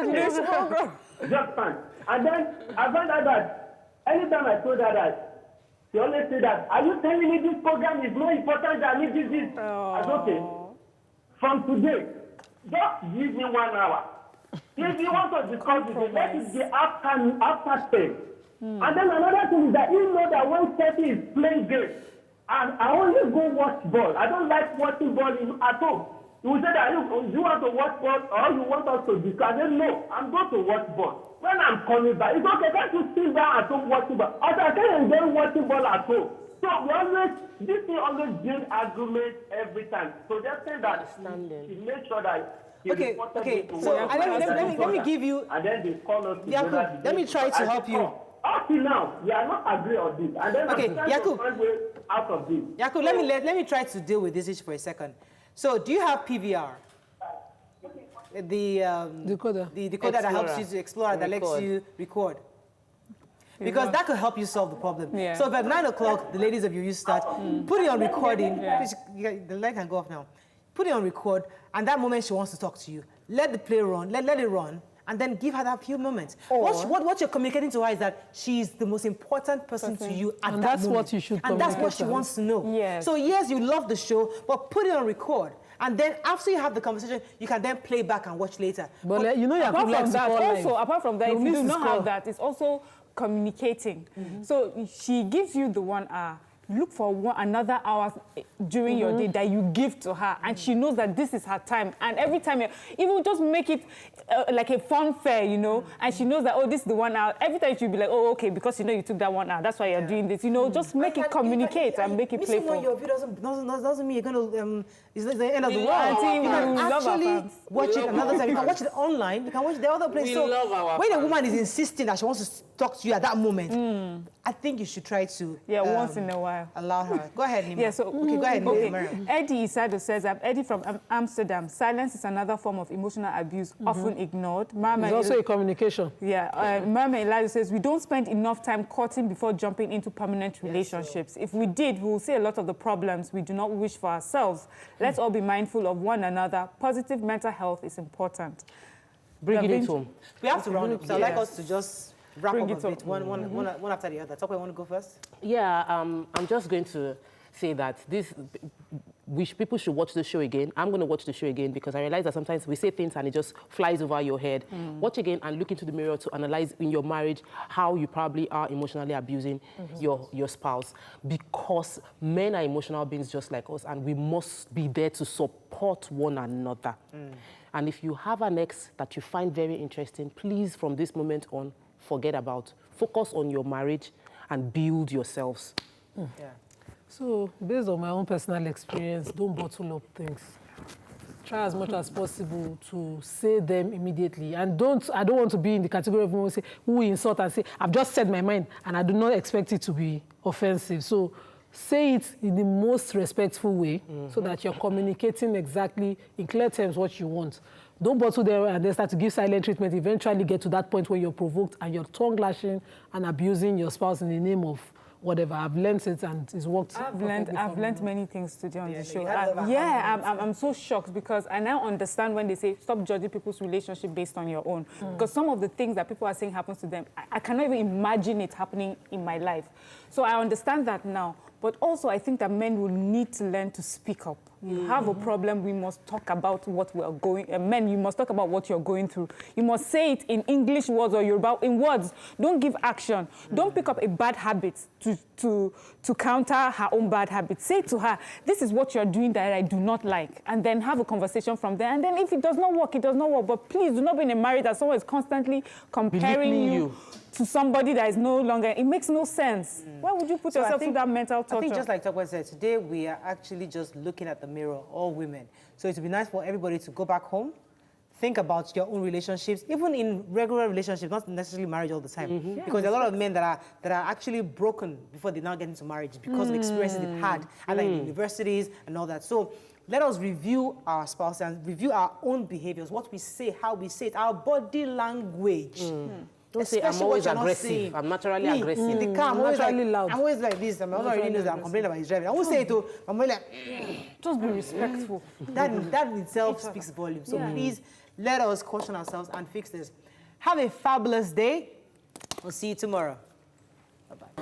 this program. Just fine. And then I found out that anytime I told her that, she always said that, are you telling me this program is more important than me this? I said, okay. From today, just give me 1 hour. If you want to discuss with me, let it be after 10. And then another thing is that you know that when Steffi is playing games, and I only go watch ball. I don't like watching ball at home. You will say that you want to watch ball or you want us to discuss. I said, no, I'm going to watch ball. When I'm coming back, it's okay, can't you sit down at home watching ball? I can't enjoy watching ball at home. So this thing always build arguments every time. So just say that she make sure that Okay. So let me give you. And then they call us. Yakub, let me try to help you. Up till now, we are not agree on this. And then okay, Yakub. Out of this. Yakub, let me try to deal with this issue for a second. So, do you have PVR? The decoder. The decoder that helps you to explore, that lets you record. Because that could help you solve the problem. Yeah. So if at 9 o'clock, the ladies of you start, put it on recording. Please, the light can go off now. Put it on record, and that moment she wants to talk to you, let the play run, let it run, and then give her that few moments. What you're communicating to her is that she's the most important person to you at that moment. And that's what you should communicate. And that's what she wants to know. Yes. So yes, you love the show, but put it on record. And then after you have the conversation, you can then play back and watch later. But you know, you apart from that, also, apart from that, if you do not have that, it's also communicating. So she gives you the 1 hour. Look for another hour during your day that you give to her, and she knows that this is her time. And every time, even just make it like a fun fair, you know, and she knows that, oh, this is the 1 hour. Every time she'll be like, oh, okay, because you know you took that 1 hour, that's why you're doing this. You know, just make it communicate and make it playful. Missing your view doesn't mean you're going to, it's the end of the world. You can actually watch it another time. You can watch it online. You can watch the other place. So when a woman is insisting that she wants to talk to you at that moment, I think you should try to once in a while allow her. Go ahead, Nima. Yeah, so okay, go ahead. Okay. Eddie Isado says, I'm Eddie from Amsterdam. Silence is another form of emotional abuse, often ignored. It's also a communication. Yeah, Mama Elijah says, we don't spend enough time courting before jumping into permanent relationships. If we did, we will see a lot of the problems we do not wish for ourselves. Let's all be mindful of one another. Positive mental health is important. Bring it home. We have to round up. So I'd like us to just wrap up a bit, one after the other. Tokwe, want to go first? Yeah, I'm just going to say that people should watch the show again. I'm going to watch the show again because I realize that sometimes we say things and it just flies over your head. Watch again and look into the mirror to analyze in your marriage how you probably are emotionally abusing your spouse, because men are emotional beings just like us, and we must be there to support one another. And if you have an ex that you find very interesting, please, from this moment on, forget about. Focus on your marriage and build yourselves. Yeah. So, based on my own personal experience, don't bottle up things. Try as much as possible to say them immediately. And I don't want to be in the category of people who insult and say, I've just said my mind, and I do not expect it to be offensive. So, say it in the most respectful way so that you're communicating exactly in clear terms what you want. Don't bottle there and then start to give silent treatment. Eventually get to that point where you're provoked and you're tongue lashing and abusing your spouse in the name of whatever. I've learned it and it's worked. I've learned many things today on the show. I'm so shocked because I now understand when they say stop judging people's relationship based on your own. Because some of the things that people are saying happens to them, I cannot even imagine it happening in my life. So I understand that now. But also I think that men will need to learn to speak up. You have a problem, we must talk about what we are going. Men, you must talk about what you're going through. You must say it in English words or Yoruba in words. Don't give action. Don't pick up a bad habit to counter her own bad habit. Say to her, this is what you're doing that I do not like. And then have a conversation from there. And then if it does not work, it does not work. But please do not be in a marriage that someone is constantly comparing you to somebody that is no longer, it makes no sense. Why would you put yourself through that mental torture? I think just like Tokwe said, today we are actually just looking at the mirror, all women. So it would be nice for everybody to go back home, think about your own relationships, even in regular relationships, not necessarily marriage all the time. Because there are a lot of men that are actually broken before they now get into marriage because of experiences they've had, either in universities and all that. So let us review our spouse and review our own behaviors, what we say, how we say it, our body language. Don't say I'm always aggressive. I'm naturally aggressive. In the car, I'm always loud. I'm always like this. My husband already knows that I'm complaining about his driving. I won't say it to I'm always like, just be respectful. That in itself speaks volumes. So please let us caution ourselves and fix this. Have a fabulous day. We'll see you tomorrow. Bye-bye.